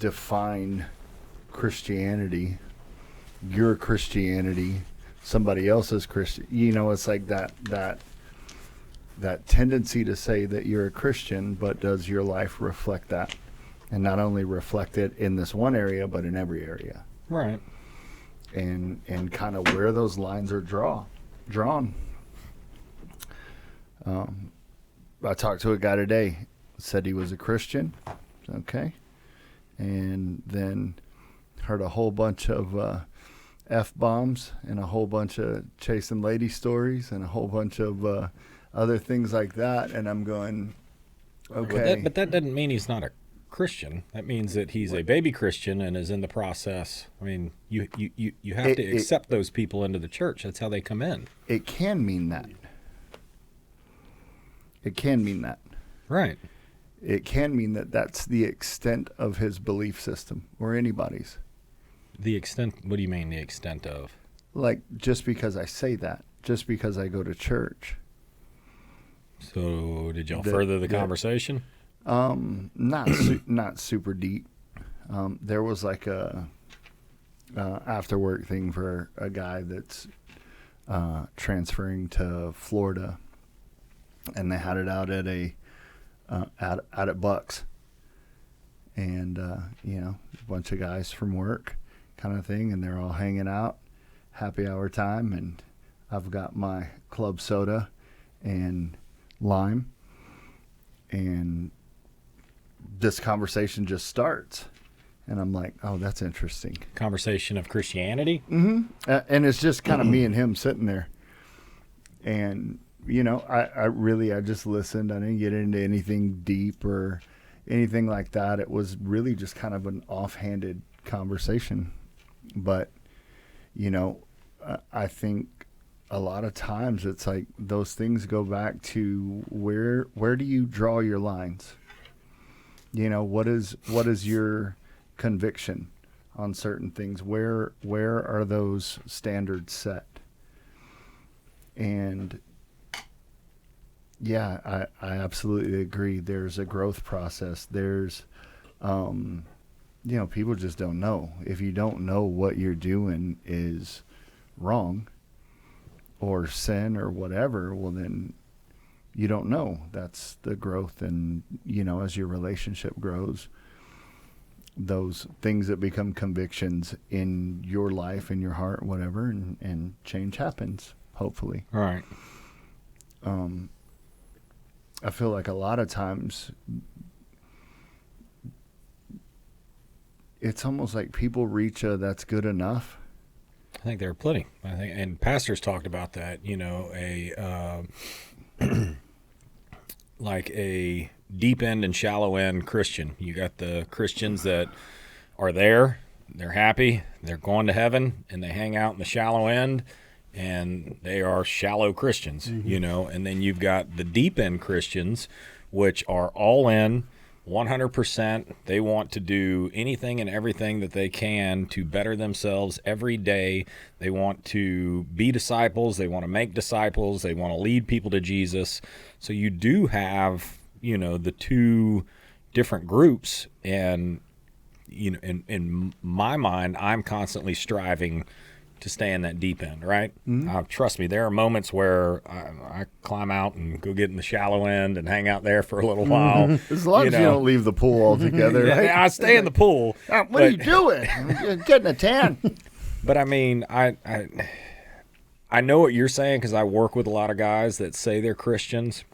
define Christianity, your Christianity, somebody else's Christian. It's like that tendency to say that you're a Christian, but does your life reflect that? And not only reflect it in this one area, but in every area. Right. And kind of where those lines are drawn. I talked to a guy today, said he was a Christian. Okay. And then heard a whole bunch of F-bombs and a whole bunch of chasing lady stories and a whole bunch of other things like that. And I'm going, okay. But that doesn't mean he's not a Christian. That means that he's a baby Christian and is in the process. I mean, you have to accept those people into the church. That's how they come in. It can mean that. It can mean that. Right. It can mean that that's the extent of his belief system or anybody's. The extent, what do you mean the extent of? Like, just because I say that, just because I go to church. So did y'all further the conversation? Not super deep. There was like a after work thing for a guy that's transferring to Florida, and they had it out at at Bucks, and a bunch of guys from work, kind of thing, and they're all hanging out, happy hour time, and I've got my club soda and lime, and this conversation just starts, and I'm like, oh, that's interesting. Conversation of Christianity? Mm-hmm. And it's just kind of me and him sitting there. And, I just listened. I didn't get into anything deep or anything like that. It was really just kind of an offhanded conversation. But, I think a lot of times it's like those things go back to where do you draw your lines? What is your conviction on certain things? Where are those standards set? And yeah, I absolutely agree. There's a growth process. There's, people just don't know. If you don't know what you're doing is wrong or sin or whatever, well then you don't know. That's the growth. And, as your relationship grows, those things that become convictions in your life, in your heart, whatever, and change happens, hopefully. Right. I feel like a lot of times it's almost like people reach a that's good enough. I think there are plenty. And pastors talked about that, like a deep end and shallow end Christian. You got the Christians that are there, they're happy, they're going to heaven, and they hang out in the shallow end, and they are shallow Christians, and then you've got the deep end Christians, which are all in, 100%. They want to do anything and everything that they can to better themselves every day. They want to be disciples. They want to make disciples. They want to lead people to Jesus. So you do have, the two different groups. And, in my mind, I'm constantly striving to stay in that deep end, right? Mm-hmm. Trust me, there are moments where I climb out and go get in the shallow end and hang out there for a little while. As long as you don't leave the pool altogether. Right? I stay in the pool. What are you doing? You're getting a tan. But I mean, I know what you're saying, because I work with a lot of guys that say they're Christians,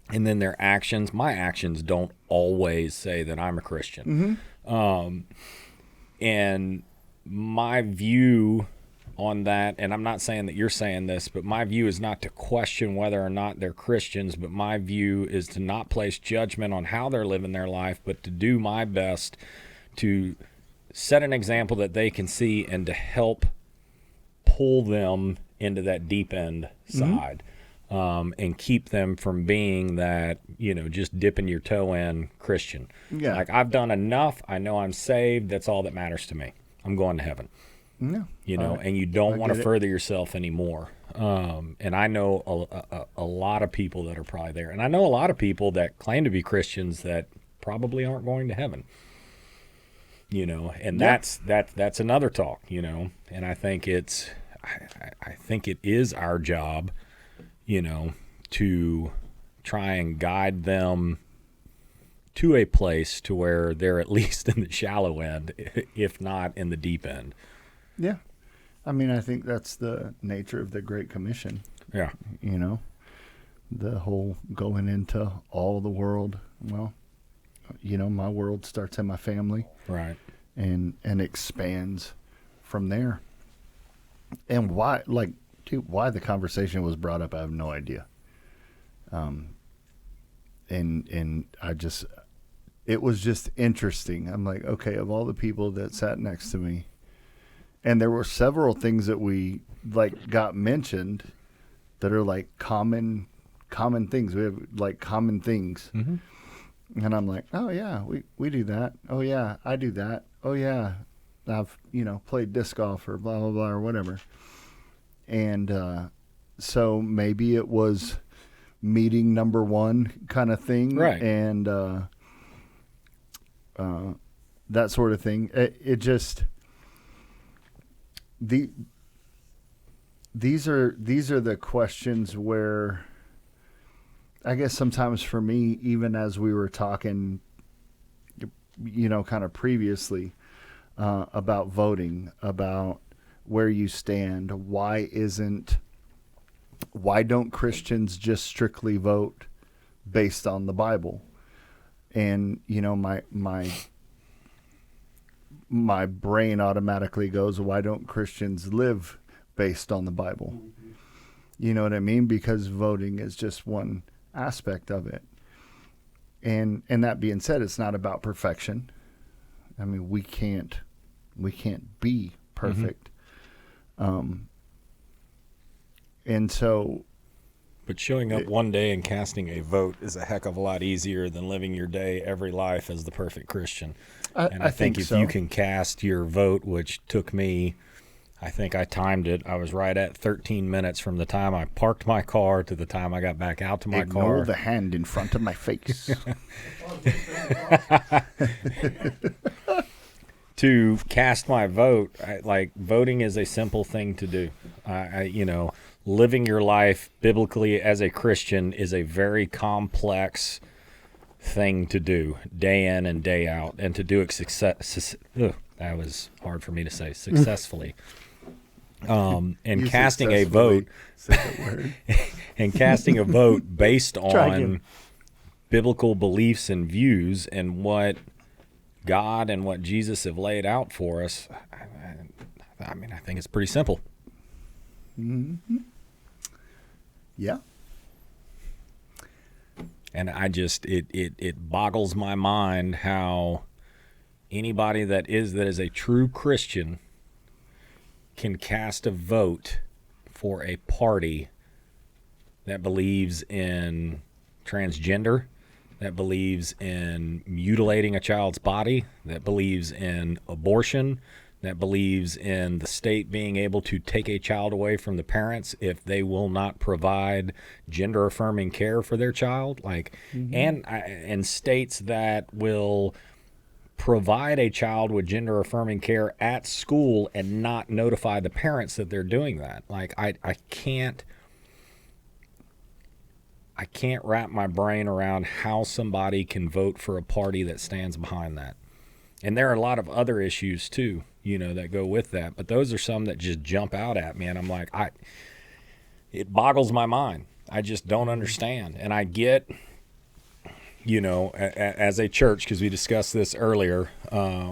and then their actions, my actions don't always say that I'm a Christian. Mm-hmm. And my view on that, and I'm not saying that you're saying this, but my view is not to question whether or not they're Christians, but my view is to not place judgment on how they're living their life, but to do my best to set an example that they can see and to help pull them into that deep end side, and keep them from being that, just dipping your toe in Christian. Yeah. Like, I've done enough. I know I'm saved. That's all that matters to me. I'm going to heaven. Yeah. And you don't want to further yourself anymore. And I know a lot of people that are probably there. And I know a lot of people that claim to be Christians that probably aren't going to heaven. And Yeah. that's another talk, and I think I think it is our job, to try and guide them to a place to where they're at least in the shallow end, if not in the deep end. Yeah. I mean, I think that's the nature of the Great Commission, Yeah. The whole going into all the world. Well, my world starts in my family. Right. And expands from there. And why, why the conversation was brought up, I have no idea. And I just, it was just interesting. I'm like, okay, of all the people that sat next to me, and there were several things that we got mentioned that are common things. We have common things. Mm-hmm. And I'm like, oh yeah, we do that. Oh yeah, I do that. Oh yeah, I've played disc golf or blah blah blah or whatever. And so maybe it was meeting number one kind of thing, right? And that sort of thing. It just these are the questions where I guess sometimes for me, even as we were talking, kind of previously about voting, about where you stand, why don't Christians just strictly vote based on the Bible? And my brain automatically goes, why don't Christians live based on the Bible? You know what I mean? Because voting is just one aspect of it. And that being said, it's not about perfection. I mean, we can't be perfect. And so, but showing up one day and casting a vote is a heck of a lot easier than living your day every life as the perfect Christian. I think if you can cast your vote, which took me, I think I timed it, I was right at 13 minutes from the time I parked my car to the time I got back out to my car. Ignore the hand in front of my face. To cast my vote, voting is a simple thing to do. Living your life biblically as a Christian is a very complex thing to do, day in and day out, and to do it that was hard for me to say, successfully. And casting a vote, and casting a vote based on biblical beliefs and views and what God and what Jesus have laid out for us. I mean, I think it's pretty simple. Mm-hmm. Yeah. And I just, it boggles my mind how anybody that is a true Christian can cast a vote for a party that believes in transgender, that believes in mutilating a child's body, that believes in abortion, that believes in the state being able to take a child away from the parents if they will not provide gender-affirming care for their child, and states that will provide a child with gender-affirming care at school and not notify the parents that they're doing that. I can't wrap my brain around how somebody can vote for a party that stands behind that. And there are a lot of other issues too, that go with that. But those are some that just jump out at me, and I'm like, it boggles my mind. I just don't understand. And I get, as a church, because we discussed this earlier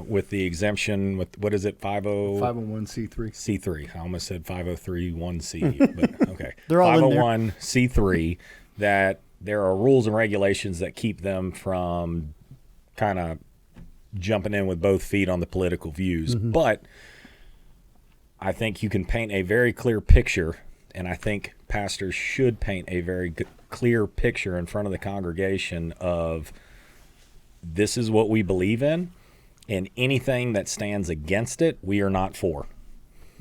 with the exemption with, what is it, 501c3. C3. I almost said 503(1)C, but okay. They're all in there. 501c3, that there are rules and regulations that keep them from kind of jumping in with both feet on the political views. Mm-hmm. But I think you can paint a very clear picture, and I think pastors should paint a very clear picture in front of the congregation of this is what we believe in, and anything that stands against it, we are not for.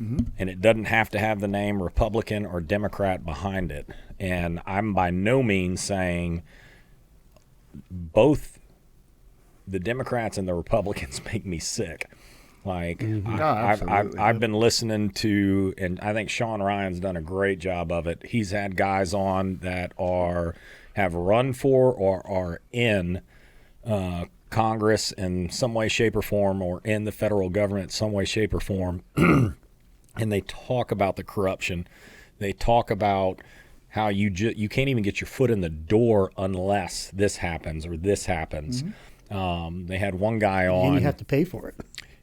Mm-hmm. And it doesn't have to have the name Republican or Democrat behind it. And I'm by no means saying both the Democrats and the Republicans make me sick. Like No, I've absolutely. been listening to, and I think Sean Ryan's done a great job of it. He's had guys on that have run for or are in Congress in some way, shape, or form, or in the federal government in some way, shape, or form, and they talk about the corruption. They talk about how you can't even get your foot in the door unless this happens or this happens. They had one guy on. And you have to pay for it.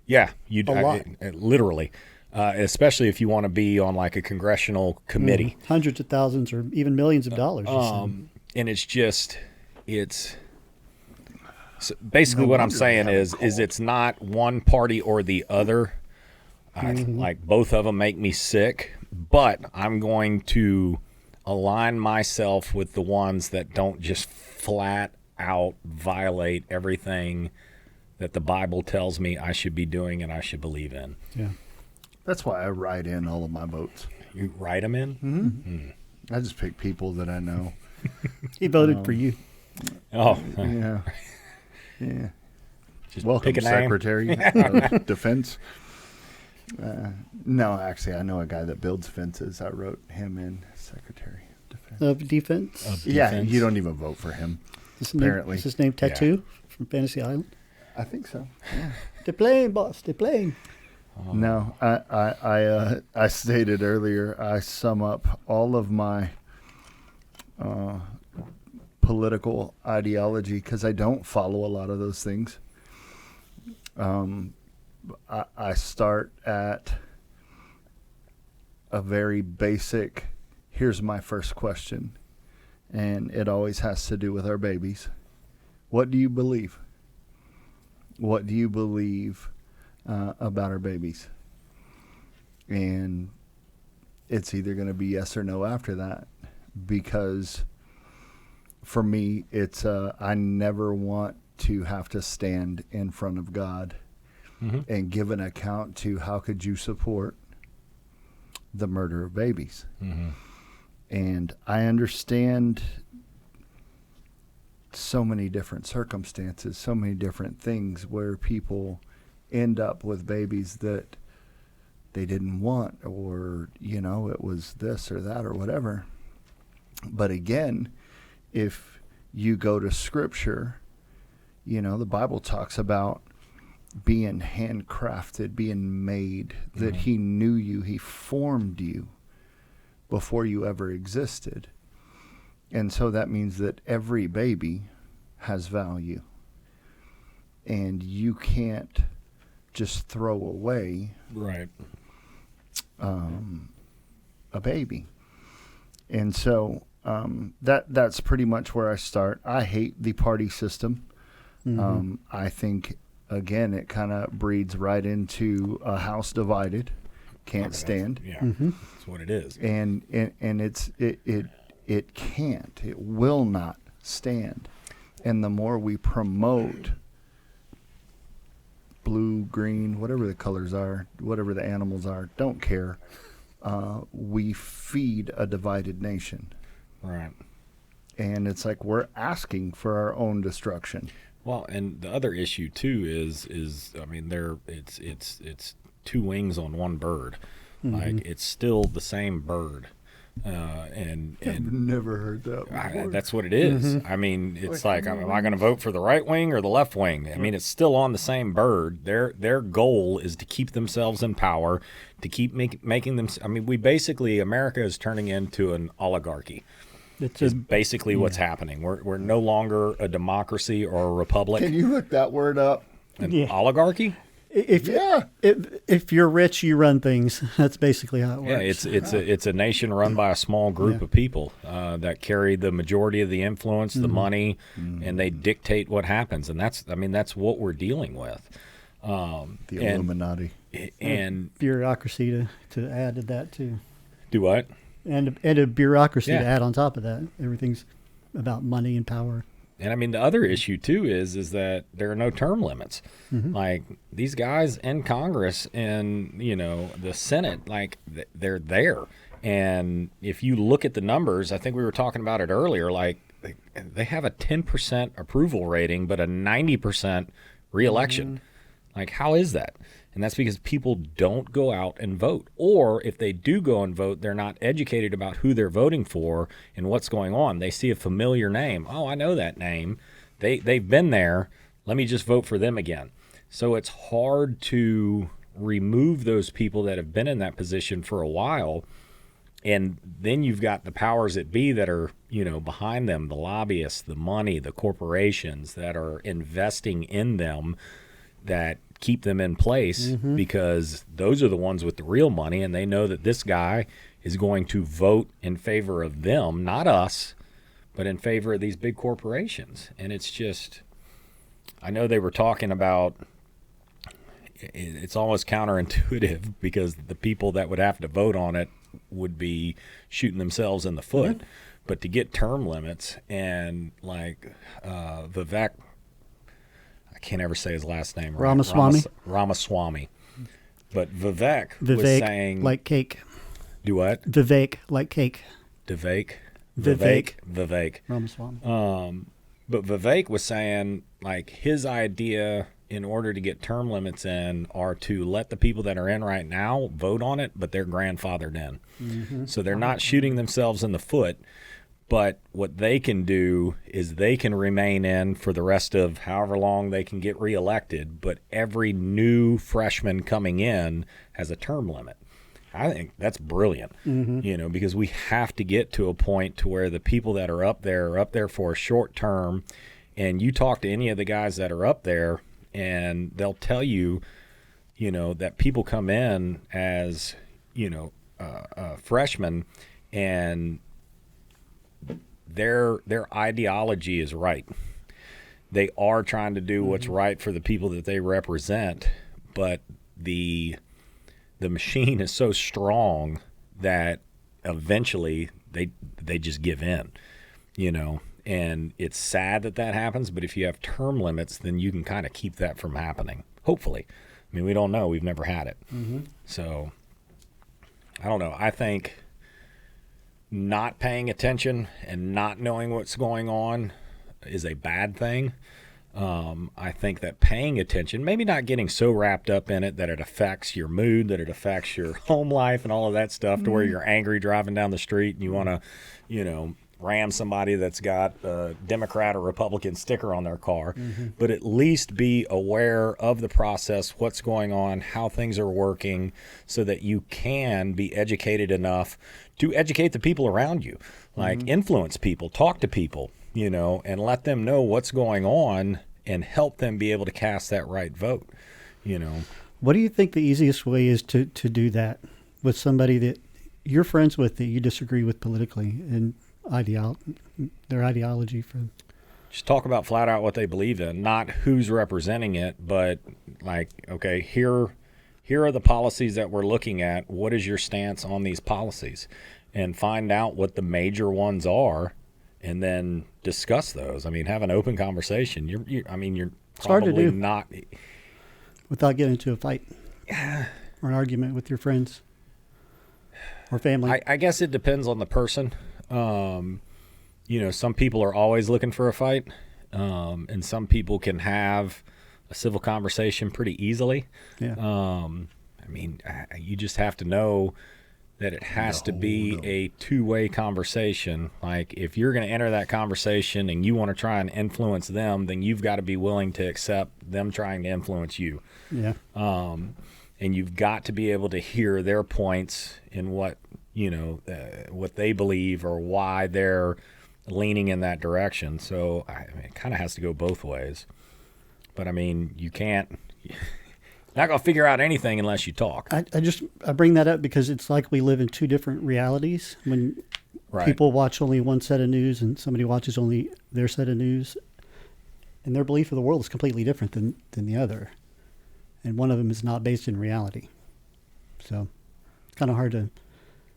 Yeah, A lot. Literally, especially if you want to be on like a congressional committee. Hundreds of thousands or even millions of dollars. And it's so basically what I'm saying is it's not one party or the other. Like both of them make me sick, but I'm going to align myself with the ones that don't just flat out violate everything that the Bible tells me I should be doing and I should believe in. Yeah. That's why I write in all of my votes. You write them in? Mm-hmm. I just pick people that I know. He voted for you. Oh, Yeah. Yeah. just Welcome, pick a name. Secretary of Defense. No, actually, I know a guy that builds fences. I wrote him in Secretary of Defense. Of defense. Yeah, Defense. you don't even vote for him. Apparently. Is his name Tattoo from Fantasy Island? I think so. Yeah. They're playing, boss. They're playing. No, I stated earlier, I sum up all of my political ideology because I don't follow a lot of those things. I start at a very basic, here's my first question, and it always has to do with our babies. What do you believe? What do you believe about our babies? And it's either going to be yes or no after that, because for me, it's I never want to have to stand in front of God and give an account to how could you support the murder of babies. And I understand so many different circumstances, so many different things where people end up with babies that they didn't want, or, you know, it was this or that or whatever. But again, if you go to Scripture, you know, the Bible talks about being handcrafted, being made, that He knew you, He formed you before you ever existed. And so that means that every baby has value. And you can't just throw away Right. a baby. And so that's pretty much where I start. I hate the party system. I think, again, it kind of breeds right into a house divided. Can't stand. Yeah, that's what it is. And it can't. It will not stand. And the more we promote blue, green, whatever the colors are, whatever the animals are, don't care, we feed a divided nation. Right. And it's like we're asking for our own destruction. Well, and the other issue too is I mean, it's two wings on one bird. Like, it's still the same bird. And I've never heard that before. that's what it is. I mean, it's like, am I going to vote for the right wing or the left wing? I mean, it's still on the same bird. Their goal is to keep themselves in power, to keep making them. I mean, America is turning into an oligarchy. It's basically what's happening. We're no longer a democracy or a republic. Can you look that word up? An oligarchy? If you're rich, you run things. That's basically how it works. Yeah, it's a nation run by a small group of people that carry the majority of the influence, the money, and they dictate what happens. And that's what we're dealing with. The Illuminati. And bureaucracy to add to that too. Do what? And a bureaucracy to add on top of that. Everything's about money and power. And I mean, the other issue too is that there are no term limits. Like, these guys in Congress and, you know, the Senate, like, they're there. And if you look at the numbers, I think we were talking about it earlier, like, they have a 10% approval rating, but a 90% reelection. Like, how is that? And that's because people don't go out and vote. Or if they do go and vote, they're not educated about who they're voting for and what's going on. They see a familiar name. Oh, I know that name. They've been there. Let me just vote for them again. So it's hard to remove those people that have been in that position for a while. And then you've got the powers that be that are, behind them, the lobbyists, the money, the corporations that are investing in them that keep them in place, because those are the ones with the real money, and they know that this guy is going to vote in favor of them, not us, but in favor of these big corporations. And it's just, I know they were talking about, it's almost counterintuitive because the people that would have to vote on it would be shooting themselves in the foot. But to get term limits, and like Vivek, I can't ever say his last name right. Ramaswamy. But Vivek was saying, like cake. Do what? Vivek like cake. Vivek. Ramaswamy. But Vivek was saying, like, his idea in order to get term limits in are to let the people that are in right now vote on it, but they're grandfathered in. So they're not shooting themselves in the foot. But what they can do is they can remain in for the rest of however long they can get reelected. But every new freshman coming in has a term limit. I think that's brilliant, because we have to get to a point to where the people that are up there for a short term. And you talk to any of the guys that are up there, and they'll tell you, that people come in as, freshmen, and their ideology is right. They are trying to do what's right for the people that they represent, but the machine is so strong that eventually they just give in, and it's sad that happens. But if you have term limits, then you can kind of keep that from happening, hopefully. I mean, we don't know. We've never had it. So I don't know. I think not paying attention and not knowing what's going on is a bad thing. I think that paying attention, maybe not getting so wrapped up in it that it affects your mood, that it affects your home life and all of that stuff, to where you're angry driving down the street and you want to, ram somebody that's got a Democrat or Republican sticker on their car, but at least be aware of the process, what's going on, how things are working, so that you can be educated enough to educate the people around you, like influence people, talk to people, and let them know what's going on and help them be able to cast that right vote, What do you think the easiest way is to do that with somebody that you're friends with that you disagree with politically and their ideology? Just talk about flat out what they believe in, not who's representing it, but like, okay, here are the policies that we're looking at. What is your stance on these policies? And find out what the major ones are, and then discuss those. I mean, have an open conversation. You're probably not without getting into a fight or an argument with your friends or family. I guess it depends on the person. Some people are always looking for a fight, and some people can have a civil conversation pretty easily. You just have to know that it has to be a two-way conversation. Like, if you're going to enter that conversation and you want to try and influence them, then you've got to be willing to accept them trying to influence you. And you've got to be able to hear their points in what they believe or why they're leaning in that direction. So it kind of has to go both ways. But I mean, you can't. Not going to figure out anything unless you talk. I bring that up because it's like we live in two different realities. When people watch only one set of news and somebody watches only their set of news, and their belief of the world is completely different than the other. And one of them is not based in reality. So it's kind of hard to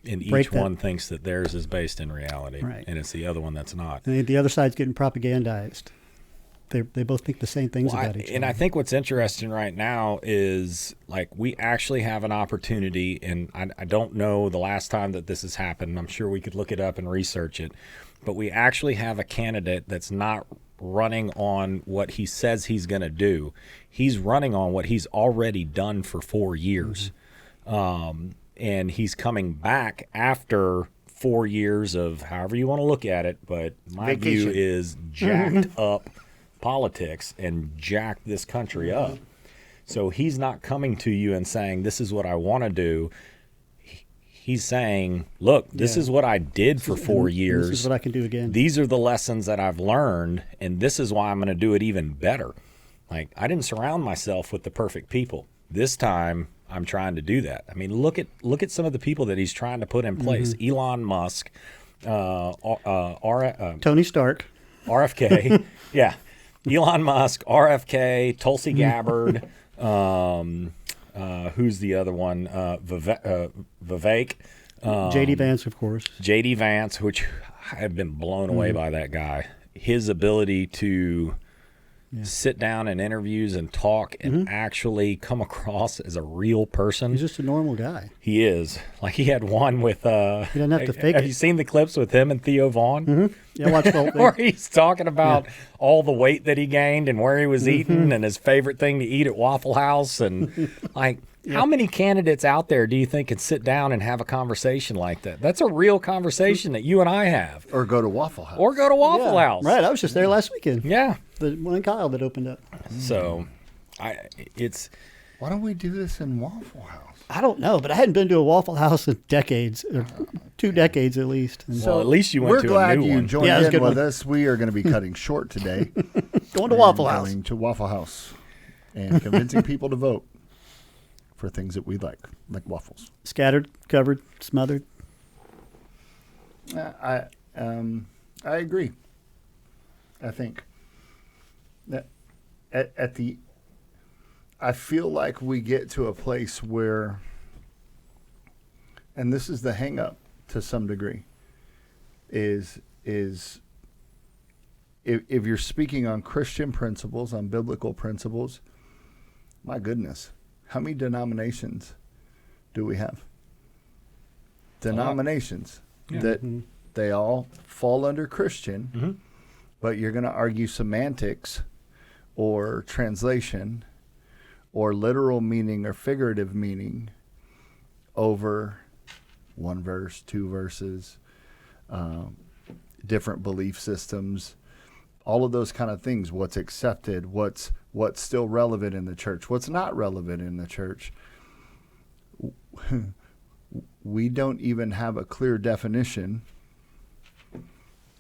And each one thinks that theirs is based in reality, and it's the other one that's not. And the other side's getting propagandized. They both think the same things about each other. And I think what's interesting right now is, like, we actually have an opportunity, and I don't know the last time that this has happened. I'm sure we could look it up and research it. But we actually have a candidate that's not running on what he says he's going to do. He's running on what he's already done for 4 years. And he's coming back after 4 years of however you want to look at it, but my view is jacked up politics and jacked this country up. So he's not coming to you and saying, this is what I want to do. He's saying, look, this is what I did for 4 years. This is what I can do again. These are the lessons that I've learned, and this is why I'm going to do it even better. Like, I didn't surround myself with the perfect people. This time, I'm trying to do that. I mean, look at some of the people that he's trying to put in place. Elon Musk, Tony Stark. RFK, yeah. Elon Musk, RFK, Tulsi Gabbard, who's the other one? Vivek. J.D. Vance, of course. J.D. Vance, which I've been blown away by that guy. His ability to sit down in interviews and talk and actually come across as a real person. He's just a normal guy. He is. Like, he had one with... he doesn't have to fake have it. you seen the clips with him and Theo Vaughn? Yeah, watch the whole Where thing. he's talking about all the weight that he gained and where he was eating and his favorite thing to eat at Waffle House. And, like, how many candidates out there do you think could sit down and have a conversation like that? That's a real conversation that you and I have. Or go to Waffle House. Or go to Waffle House. Right, I was just there last weekend. Yeah. The one in Kyle that opened up. So, Why don't we do this in Waffle House? I don't know, but I hadn't been to a Waffle House in decades, or 2 decades at least. And well, at least you went We're to glad a new you one. joined Yeah, it was a in good with one. us. We are going to be cutting short today. going to Waffle House. Going to Waffle House and convincing people to vote for things that we like waffles. Scattered, covered, smothered. I agree. I think that I feel like we get to a place where, and this is the hang up to some degree, is if you're speaking on Christian principles, on biblical principles, my goodness, how many denominations do we have? Denominations that they all fall under Christian, but you're going to argue semantics or translation or literal meaning or figurative meaning over one verse, 2 verses, different belief systems, all of those kind of things. What's accepted, what's still relevant in the church, what's not relevant in the church. We don't even have a clear definition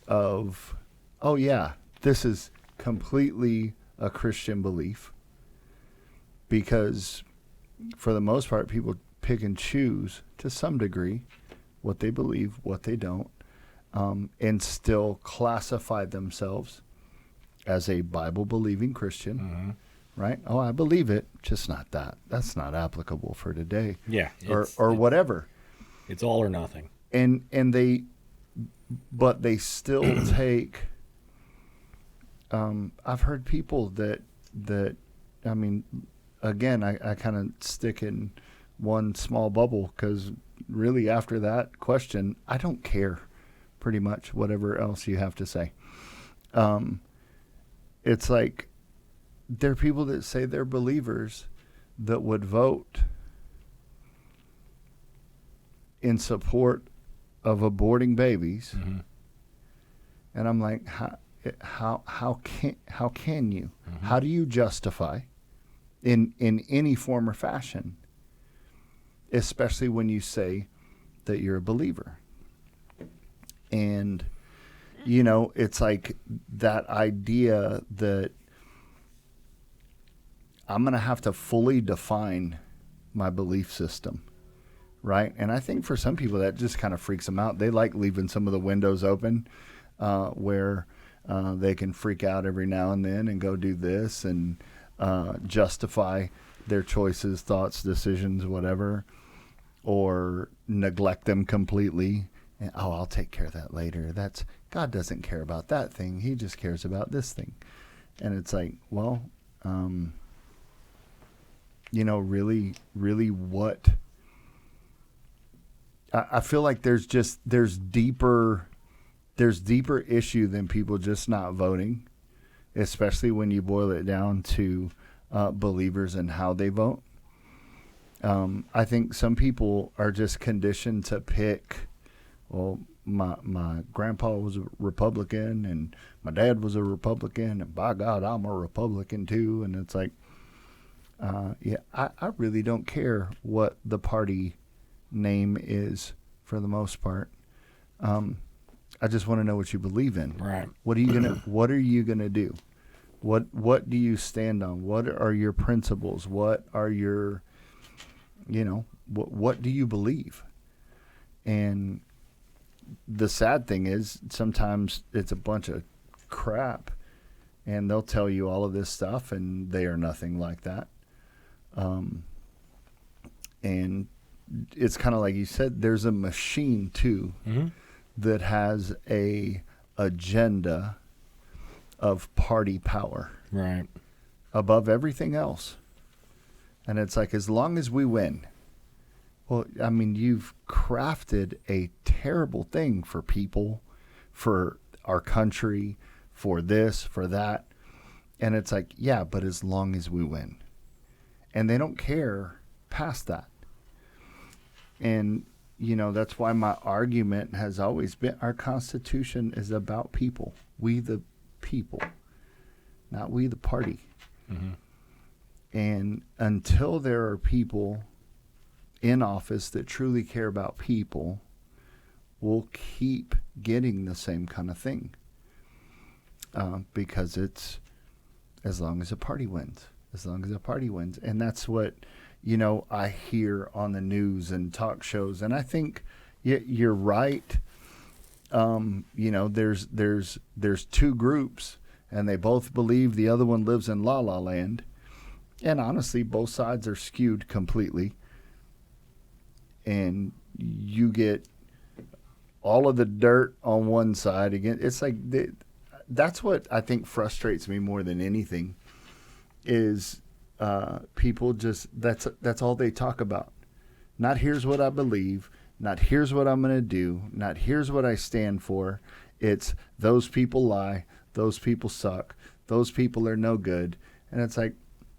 of, oh yeah, this is completely a Christian belief, because for the most part, people pick and choose to some degree what they believe, what they don't, and still classify themselves as a Bible-believing Christian, right? Oh, I believe it, just not that. That's not applicable for today. Yeah. Or whatever. It's all or nothing. But they still take, I've heard people that I mean, again, I kind of stick in one small bubble, because really after that question, I don't care pretty much whatever else you have to say. It's like there are people that say they're believers that would vote in support of aborting babies, and I'm like, how can you? How do you justify in any form or fashion, especially when you say that you're a believer? And you know, it's like that idea that I'm going to have to fully define my belief system, right? And I think for some people that just kind of freaks them out. They like leaving some of the windows open where they can freak out every now and then and go do this and justify their choices, thoughts, decisions, whatever, or neglect them completely. And, oh, I'll take care of that later. God doesn't care about that thing. He just cares about this thing. And it's like, well, you know, really what? I feel like there's deeper issue than people just not voting. especially when you boil it down to believers and how they vote. I think some people are just conditioned to pick, well, my grandpa was a Republican and my dad was a Republican, and by God, I'm a Republican too. And it's like, I really don't care what the party name is for the most part. I just want to know what you believe in. Right. What are you gonna do? What do you stand on? What are your principles? What are your, what do you believe? And the sad thing is sometimes it's a bunch of crap, and they'll tell you all of this stuff, and they are nothing like that. And it's kind of like you said, there's a machine too that has a agenda of party power Right. above everything else. And it's like, as long as we win, well, I mean, you've crafted a terrible thing for people, for our country, for this, for that. And it's like, yeah, but as long as we win. And they don't care past that. And, that's why my argument has always been our Constitution is about people. We the people, not we the party. Mm-hmm. And until there are people in office that truly care about people, we'll keep getting the same kind of thing. Because it's as long as a party wins. As long as a party wins. And that's what, I hear on the news and talk shows. And I think you're right. There's two groups, and they both believe the other one lives in La La Land. And honestly, both sides are skewed completely. And you get all of the dirt on one side again. It's like that's what I think frustrates me more than anything is people just that's all they talk about. Not here's what I believe, not here's what I'm going to do, not here's what I stand for. It's those people lie, those people suck, those people are no good. And it's like,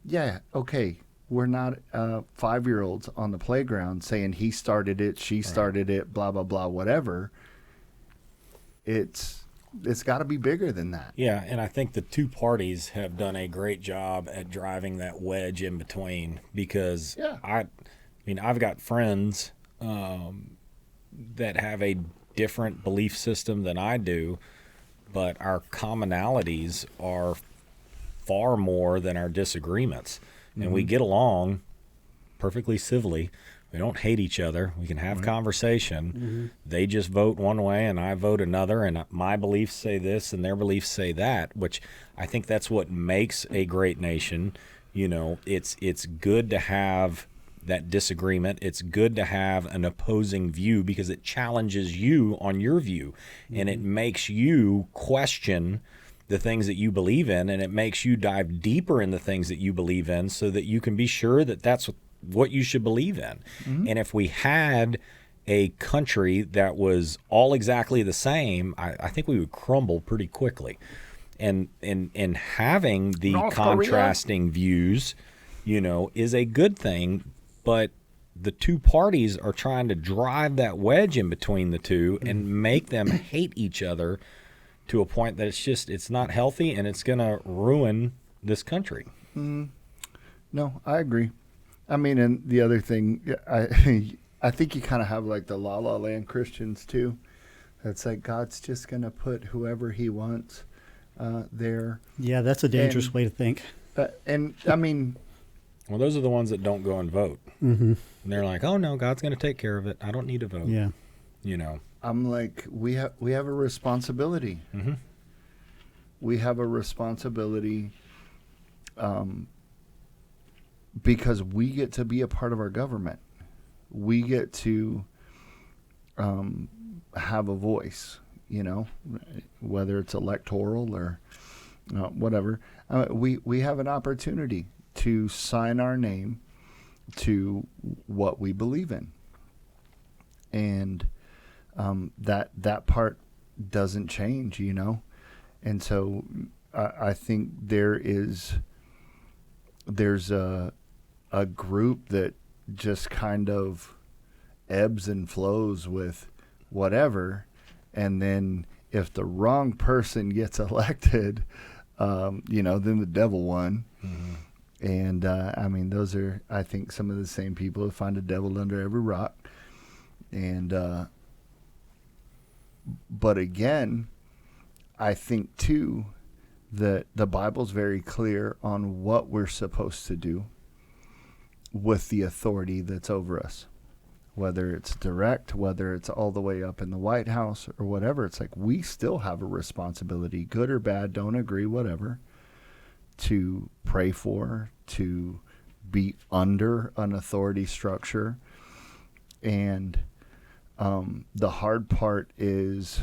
yeah, okay, we're not 5-year-olds on the playground saying he started it, she started it, blah, blah, blah, whatever. It's got to be bigger than that. Yeah, and I think the two parties have done a great job at driving that wedge in between because I've got friends that have a different belief system than I do, but our commonalities are far more than our disagreements. And we get along perfectly civilly. We don't hate each other. We can have conversation. They just vote one way and I vote another, and my beliefs say this and their beliefs say that, which I think that's what makes a great nation. It's good to have that disagreement. It's good to have an opposing view because it challenges you on your view, and it makes you question the things that you believe in, and it makes you dive deeper in the things that you believe in so that you can be sure that that's what you should believe in. And if we had a country that was all exactly the same, I think we would crumble pretty quickly. And having the North contrasting views, is a good thing, but the two parties are trying to drive that wedge in between the two and make them hate each other to a point that it's not healthy, and it's going to ruin this country. No, I agree. I mean, and the other thing, I think you kind of have like the La La Land Christians too. It's like God's just going to put whoever he wants there. Yeah, that's a dangerous way to think. And I mean... Well, those are the ones that don't go and vote. And they're like, oh, no, God's going to take care of it. I don't need to vote. Yeah. I'm like, we have a responsibility. We have a responsibility because we get to be a part of our government. We get to have a voice, whether it's electoral or whatever. We have an opportunity to sign our name to what we believe in. And that part doesn't change, And so I think there's a group that just kind of ebbs and flows with whatever, and then if the wrong person gets elected, then the devil won. Mm-hmm. And I mean, those are, I think, some of the same people who find a devil under every rock. And but again, I think too that the Bible's very clear on what we're supposed to do with the authority that's over us. Whether it's direct, whether it's all the way up in the White House or whatever, it's like we still have a responsibility, good or bad, don't agree, whatever, to pray for, to be under an authority structure. And the hard part is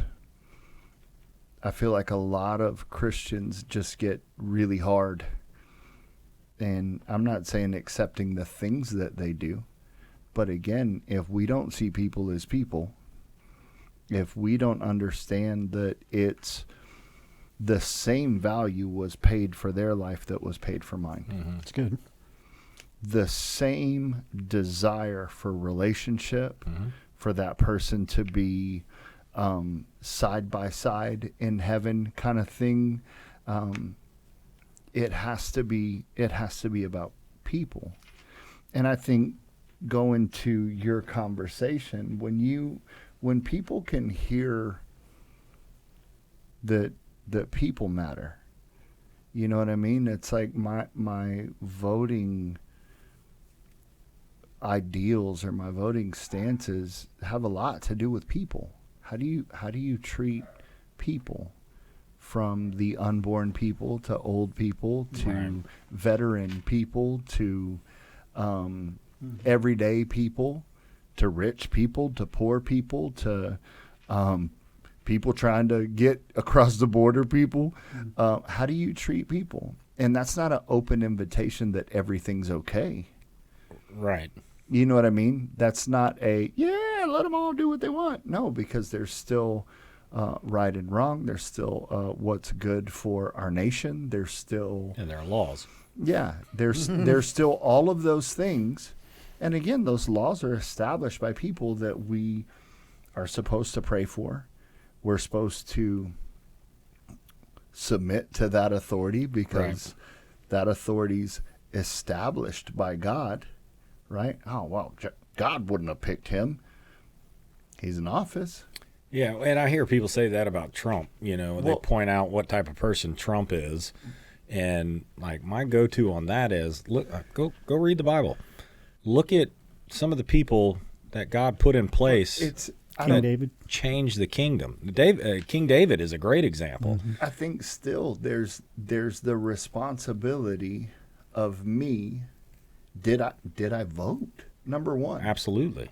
I feel like a lot of Christians just get really hard. And I'm not saying accepting the things that they do. But again, if we don't see people as people, if we don't understand that it's the same value was paid for their life that was paid for mine. Mm-hmm. That's good. The same desire for relationship, for that person to be side by side in heaven kind of thing. It has to be about people. And I think going to your conversation, when people can hear that people matter, you know what I mean? It's like my voting ideals or my voting stances have a lot to do with people. How do you treat people, from the unborn people to old people to veteran people to everyday people, to rich people, to poor people, to people trying to get across the border people. How do you treat people? And that's not an open invitation that everything's okay. Right. You know what I mean? That's not let them all do what they want. No, because there's still right and wrong. There's still what's good for our nation. There's still... And there are laws. Yeah, there's still all of those things. And again, those laws are established by people that we are supposed to pray for. We're supposed to submit to that authority because that authority's established by God, right? Oh, well, God wouldn't have picked him. He's in office. Yeah, and I hear people say that about Trump. They point out what type of person Trump is. And like my go-to on that is, look, go read the Bible. Look at some of the people that God put in place. King David changed the kingdom. King David is a great example. Mm-hmm. I think still there's the responsibility of me. Did I vote? Number one. Absolutely.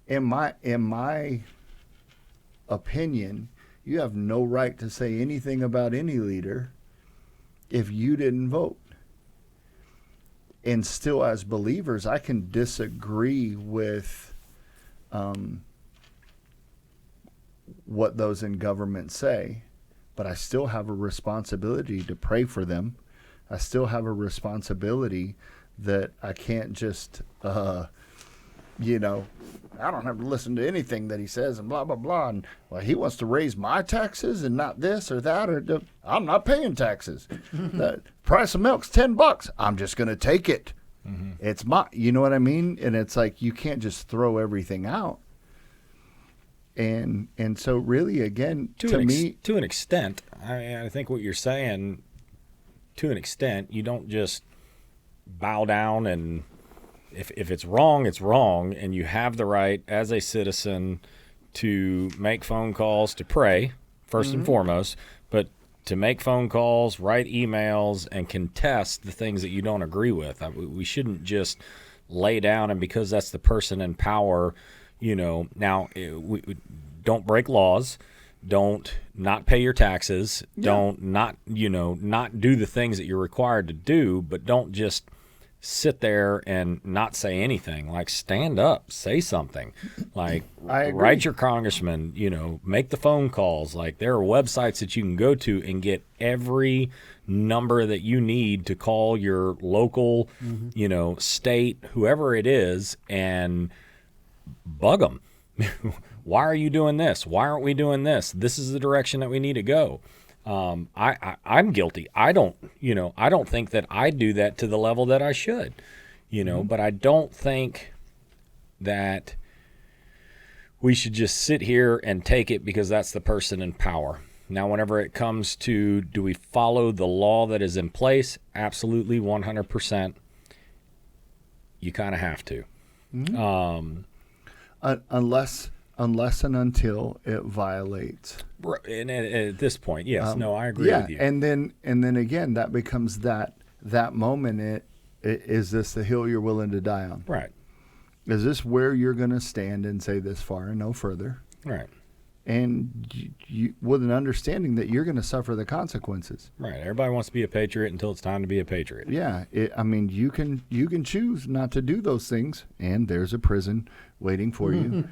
In my opinion, you have no right to say anything about any leader if you didn't vote. And still, as believers, I can disagree with what those in government say, but I still have a responsibility to pray for them. I still have a responsibility that I can't just, I don't have to listen to anything that he says and blah, blah, blah. And, well, he wants to raise my taxes and not this or that. I'm not paying taxes. The price of milk's $10. I'm just going to take it. Mm-hmm. It's you know what I mean? And it's like, you can't just throw everything out. And so really, again, to an extent, I think what you're saying, to an extent, you don't just bow down and if it's wrong, it's wrong, and you have the right as a citizen to make phone calls, to pray, first and foremost, but to make phone calls, write emails, and contest the things that you don't agree with. We shouldn't just lay down, and because that's the person in power, now we don't break laws, don't not pay your taxes, don't not do the things that you're required to do, but don't just sit there and not say anything. Like, stand up, say something. Like, I agree. write your congressman, make the phone calls. Like, there are websites that you can go to and get every number that you need to call your local, state, whoever it is, and bug them. Why are you doing this? Why aren't we doing this? This is the direction that we need to go. I'm guilty. I don't think that I do that to the level that I should, but I don't think that we should just sit here and take it because that's the person in power. Now, whenever it comes to, do we follow the law that is in place? Absolutely, 100%. You kind of have to. Unless and until it violates. And at this point, yes, I agree with you. And then again, that becomes that moment. Is this the hill you're willing to die on? Right. Is this where you're going to stand and say this far and no further? Right. And you with an understanding that you're going to suffer the consequences. Right. Everybody wants to be a patriot until it's time to be a patriot. Yeah. You can choose not to do those things, and there's a prison waiting for you.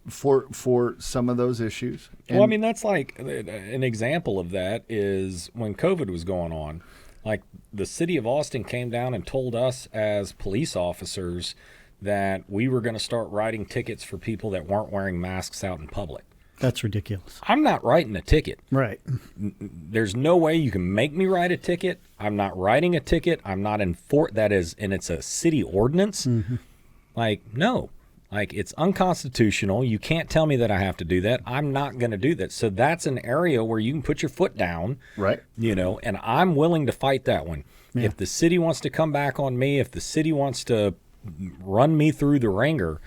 For some of those issues. And that's like an example of that is when COVID was going on. Like, the city of Austin came down and told us as police officers that we were going to start writing tickets for people that weren't wearing masks out in public. That's ridiculous. I'm not writing a ticket. Right. There's no way you can make me write a ticket. I'm not writing a ticket. I'm not that is, and it's a city ordinance. Like, no. Like, it's unconstitutional. You can't tell me that I have to do that. I'm not going to do that. So that's an area where you can put your foot down. Right. And I'm willing to fight that one. Yeah. If the city wants to come back on me, if the city wants to run me through the ringer,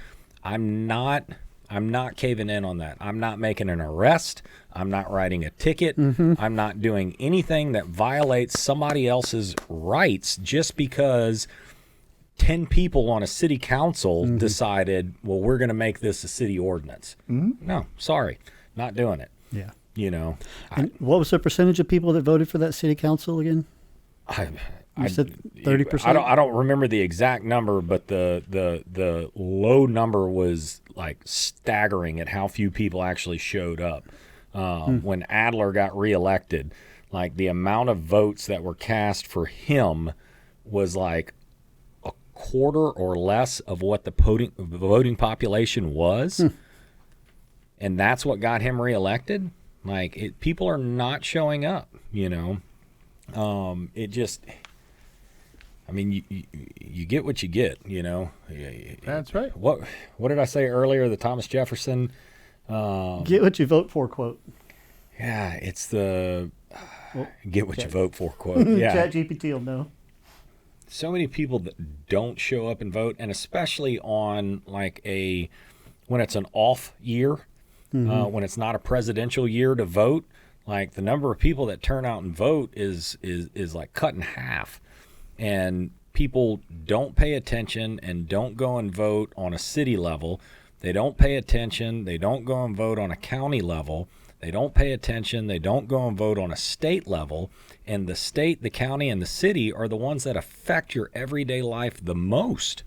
I'm not caving in on that. I'm not making an arrest. I'm not writing a ticket. I'm not doing anything that violates somebody else's rights just because 10 people on a city council decided, well, we're going to make this a city ordinance. No, sorry, not doing it. Yeah. And what was the percentage of people that voted for that city council again? You said 30%? I don't remember the exact number, but the low number was like staggering at how few people actually showed up. When Adler got reelected, like, the amount of votes that were cast for him was like a quarter or less of what the voting population was. And that's what got him reelected. Like, people are not showing up, it just, you get what you get, that's right. What did I say earlier? The Thomas Jefferson, get what you vote for quote. Yeah, it's the get what you vote for quote. Yeah. ChatGPT will know. So many people that don't show up and vote, and especially on when it's an off year, when it's not a presidential year to vote, like, the number of people that turn out and vote is like cut in half. And people don't pay attention and don't go and vote on a city level. They don't pay attention. They don't go and vote on a county level. They don't pay attention. They don't go and vote on a state level. And the state, the county, and the city are the ones that affect your everyday life the most.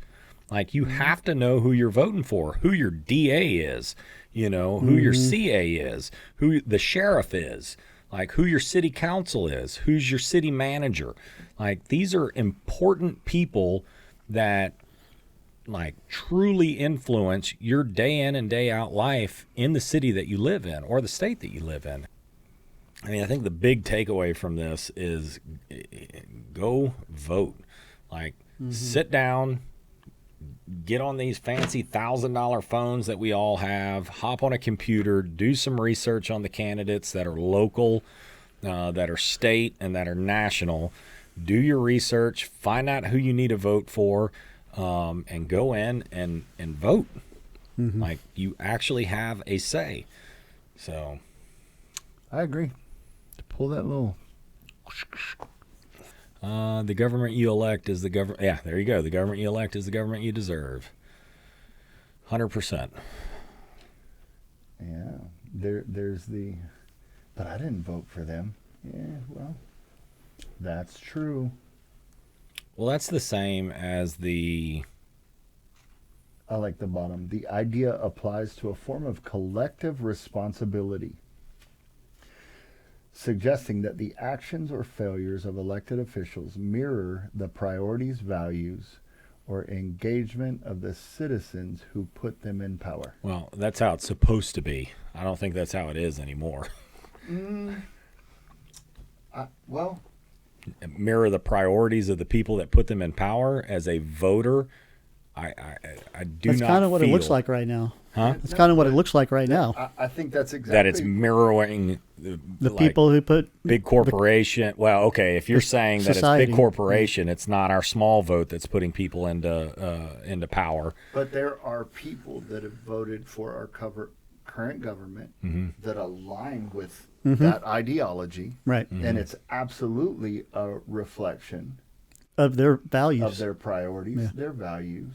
Like, you have to know who you're voting for, who your DA is, who your CA is, who the sheriff is, like, who your city council is, who's your city manager. Like, these are important people that, like, truly influence your day in and day out life in the city that you live in or the state that you live in. I think the big takeaway from this is go vote. Like, sit down, get on these fancy $1,000 phones that we all have, hop on a computer, do some research on the candidates that are local, that are state, and that are national. Do your research, find out who you need to vote for, and go in and vote. Like, you actually have a say. So I agree. To pull that little. The government you elect is the government. Yeah, there you go. The government you elect is the government you deserve. 100%. Yeah. There's the. But I didn't vote for them. Yeah. Well, that's true. Well, that's the same as the... I like the bottom. The idea applies to a form of collective responsibility, suggesting that the actions or failures of elected officials mirror the priorities, values, or engagement of the citizens who put them in power. Well, that's how it's supposed to be. I don't think that's how it is anymore. Well, mirror the priorities of the people that put them in power. As a voter, I do That's not kind of what it feel- looks like right now. Huh? That's kind of what it looks like right now. I think that's exactly That it's mirroring The people who put big corporation. Well, okay, if you're saying that society. it's big corporation, it's not our small vote that's putting people into power. But there are people that have voted for our current government that align with that ideology, right and it's absolutely a reflection of their values. of their priorities, their values.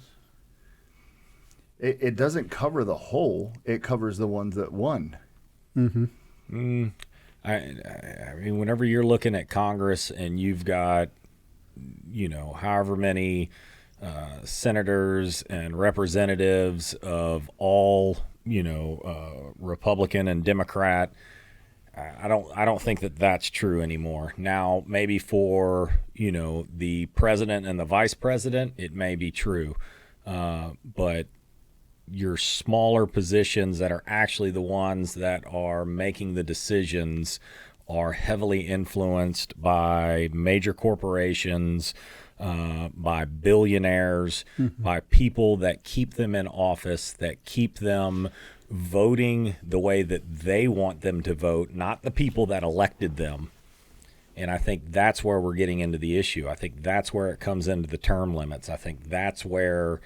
It doesn't cover the whole; it covers the ones that won. I mean, whenever you're looking at Congress and you've got, however many senators and representatives of all, Republican and Democrat, I don't think that that's true anymore. Now, maybe for, the president and the vice president, it may be true. But your smaller positions that are actually the ones that are making the decisions are heavily influenced by major corporations, by billionaires, by people that keep them in office, that keep them voting the way that they want them to vote, not the people that elected them. And I think that's where we're getting into the issue. I think that's where it comes into the term limits. I think that's where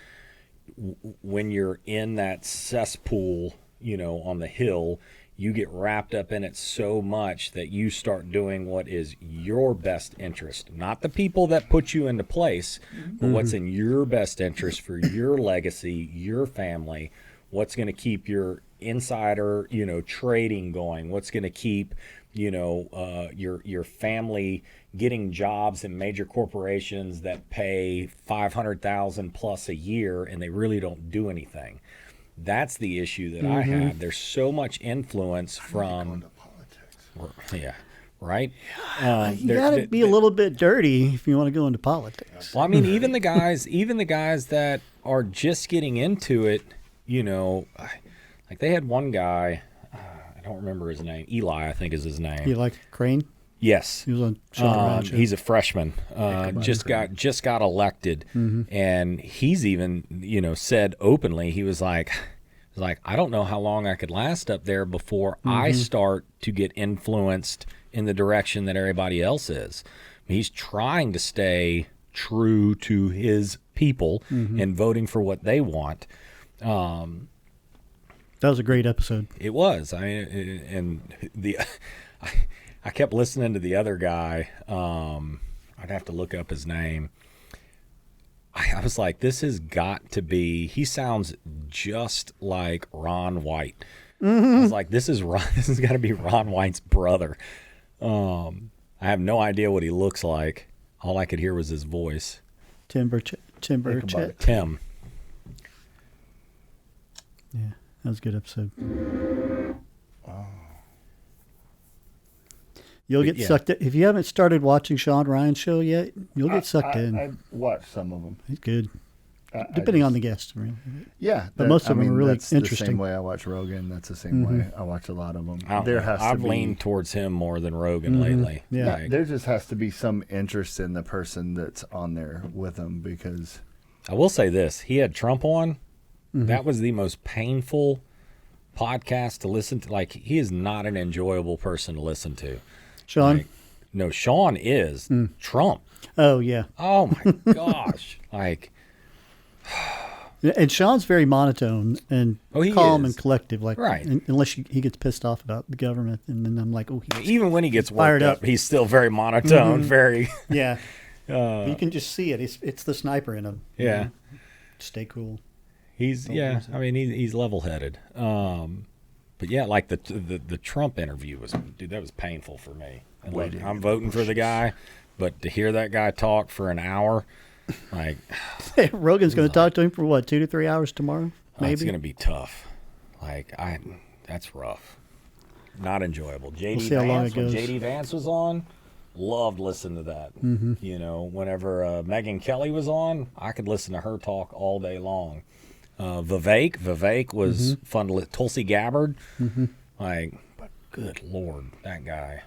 when you're in that cesspool, on the hill, you get wrapped up in it so much that you start doing what is your best interest, not the people that put you into place, but what's in your best interest for your legacy, your family, what's going to keep your insider, trading going, what's going to keep, your family getting jobs in major corporations that pay $500,000 plus a year and they really don't do anything. That's the issue that I have. There's so much influence from Politics. Yeah, right. You got to be a little bit dirty if you want to go into politics. Well, I mean, even the guys that are just getting into it, like they had one guy, I don't remember his name. Eli, I think is his name. You like Crane? Yes. He was on Sean Ryan show. He's a freshman. Just got elected, and he's even said openly, he was like, I don't know how long I could last up there before I start to get influenced in the direction that everybody else is. He's trying to stay true to his people and voting for what they want. That was a great episode. It was. I mean, and I kept listening to the other guy. I'd have to look up his name. I was like, this has got to be. He sounds just like Ron White. I was like, this has got to be Ron White's brother. I have no idea what he looks like. All I could hear was his voice. Tim. Yeah, that was a good episode. You'll get sucked in. If you haven't started watching Sean Ryan's show yet, you'll get sucked in. I watched some of them. He's good. Depending on the guest. Really. Yeah. But most of them are really that's interesting. the same way I watch Rogan. That's the same way I watch a lot of them. I've leaned towards him more than Rogan lately. Yeah. Like, there just has to be some interest in the person that's on there with them because... I will say this. He had Trump on. That was the most painful podcast to listen to. Like, he is not an enjoyable person to listen to. Sean? Like, no, Sean is. Trump. Oh, yeah. Oh, my gosh. Like... And Sean's very monotone and he calm is. and collective, like Right. Unless he gets pissed off about the government, and then I'm like, Even when he gets fired worked up, up. he's still very monotone, very... yeah. You can just see it. It's the sniper in him. Yeah. Stay cool. He's he's level-headed. But yeah, like the Trump interview that was painful for me. And look, I'm voting for the guy, but to hear that guy talk for an hour, Like, Rogan's going to talk to him for what, 2 to 3 hours tomorrow? Maybe. it's going to be tough. Like, that's rough. Not enjoyable. We'll see how long it When goes. JD Vance was on, loved listening to that. Mm-hmm. You know, whenever Megyn Kelly was on, I could listen to her talk all day long. Vivek was fun to listen. Tulsi Gabbard, like, but good Lord, that guy.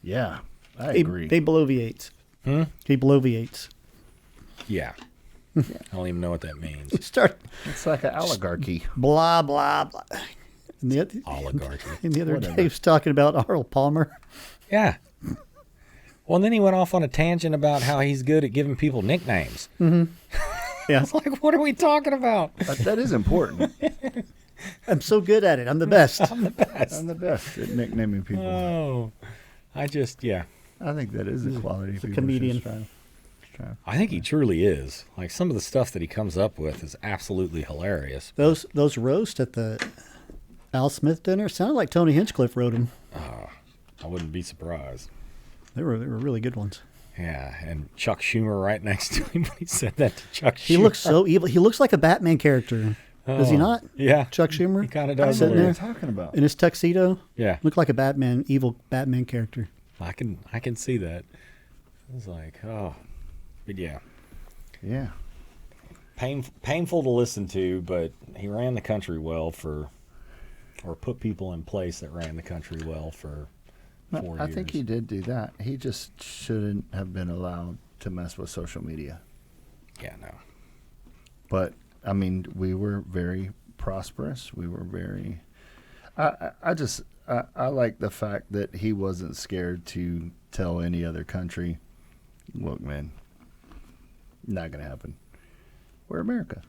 Yeah, I agree. He bloviates. He bloviates. Yeah. I don't even know what that means. Start It's like an oligarchy. blah, blah, blah. Oligarchy. And the other Whatever. day he was talking about Arnold Palmer. Yeah. Well, and then he went off on a tangent about how he's good at giving people nicknames. Yeah. It's like, what are we talking about? That is important. I'm so good at it. I'm the best. I'm the best at nicknaming people. Oh, I I think that is a quality. He's a comedian. I think he truly is. Like, some of the stuff that he comes up with is absolutely hilarious. Those roast at the Al Smith dinner sounded like Tony Hinchcliffe wrote them. I wouldn't be surprised. They were really good ones. Yeah, and Chuck Schumer right next to him when he said that to Chuck Schumer. He looks so evil. He looks like a Batman character. Does he not? Yeah. Chuck Schumer? He kind of I does. don't know Sitting what there. you're talking about. In his tuxedo? Yeah. Looked like a evil Batman character. I can see that. I was like, oh. But yeah. Yeah. Painful to listen to, but he ran the country well or put people in place that ran the country well for 4 years. I think he did do that. He just shouldn't have been allowed to mess with social media. Yeah, no. But I mean, we were very prosperous. We were very. I like the fact that he wasn't scared to tell any other country, "Look, man, not gonna happen. We're America."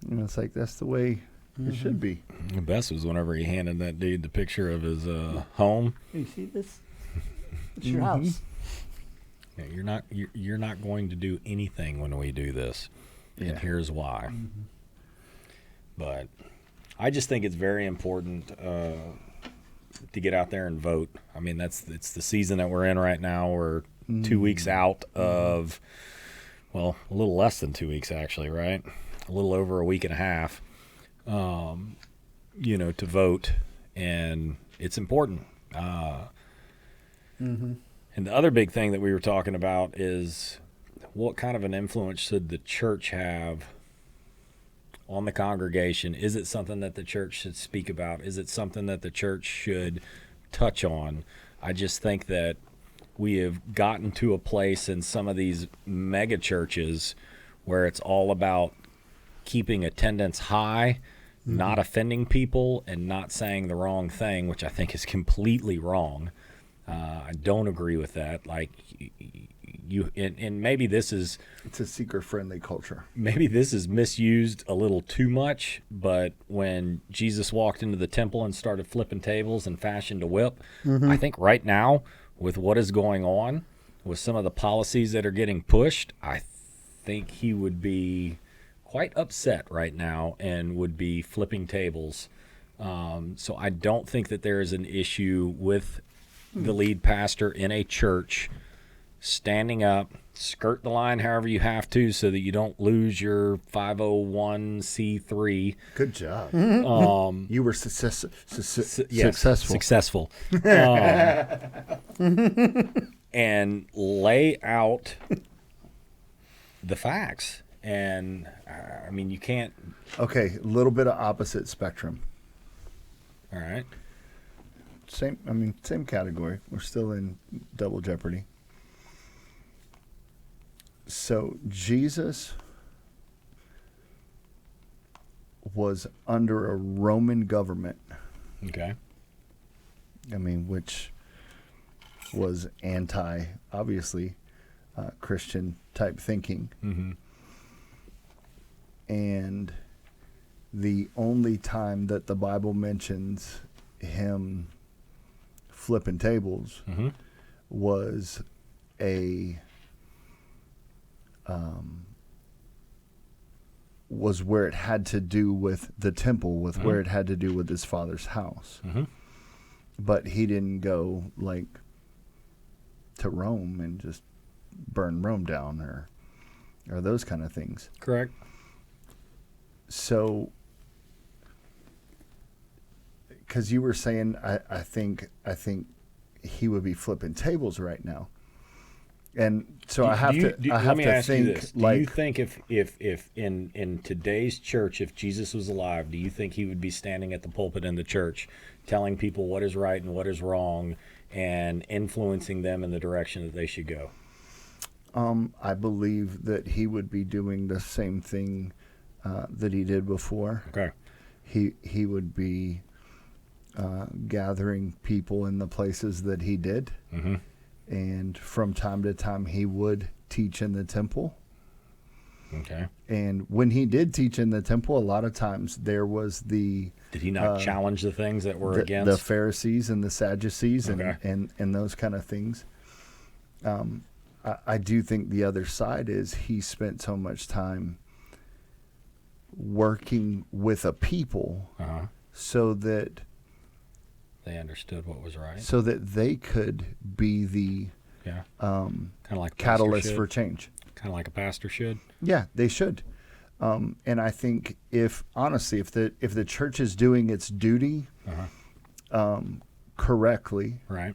And it's like that's the way it should be. The best was whenever he handed that dude the picture of his home. You see this? It's your house. Yeah, you're not going to do anything when we do this. Yeah. And here's why. But I just think it's very important to get out there and vote. I mean, it's the season that we're in right now. We're 2 weeks out of, well, a little less than 2 weeks actually, right? A little over a week and a half, to vote, and it's important. And the other big thing that we were talking about is what kind of an influence should the church have on the congregation? Is it something that the church should speak about? Is it something that the church should touch on? I just think that we have gotten to a place in some of these mega churches where it's all about keeping attendance high, not offending people, and not saying the wrong thing, which I think is completely wrong. I don't agree with that. Like, and maybe this is It's a seeker-friendly culture. maybe this is misused a little too much, but when Jesus walked into the temple and started flipping tables and fashioned a whip, I think right now, with what is going on, with some of the policies that are getting pushed, I think he would be quite upset right now and would be flipping tables. So I don't think that there is an issue with the lead pastor in a church standing up, skirt the line however you have to so that you don't lose your 501c3. Good job. Um, You were yes, successful. And lay out the facts. And I mean, you can't. Okay, a little bit of opposite spectrum. All right. Same category. We're still in double jeopardy. So Jesus was under a Roman government, Okay. which was obviously, Christian type thinking. Mm-hmm. And the only time that the Bible mentions him flipping tables Mm-hmm. was was where it had to do with the temple, where it had to do with his father's house. Mm-hmm. But he didn't go to Rome and just burn Rome down or those kind of things. Correct. So, because you were saying, I think he would be flipping tables right now, and so I have to think. Do you think if in today's church, if Jesus was alive, do you think he would be standing at the pulpit in the church, telling people what is right and what is wrong, and influencing them in the direction that they should go? I believe that he would be doing the same thing that he did before. Okay. He would be gathering people in the places that he did. Mm-hmm. And from time to time, he would teach in the temple. Okay. And when he did teach in the temple, a lot of times there was the... Did he not challenge the things that were against? The Pharisees and the Sadducees okay. and those kind of things. I do think the other side is he spent so much time working with a people so that they understood what was right, so that they could be the kind of like catalyst for change. Kind of like a pastor should. Yeah, they should. And I think if the church is doing its duty correctly, right,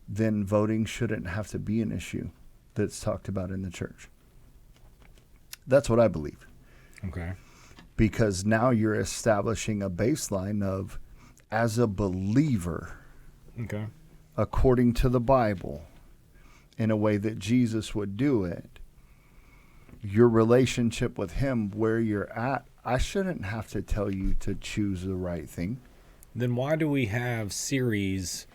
then voting shouldn't have to be an issue that's talked about in the church. That's what I believe. Okay. Because now you're establishing a baseline of, as a believer, okay, according to the Bible, in a way that Jesus would do it, your relationship with him, where you're at, I shouldn't have to tell you to choose the right thing. Then why do we have series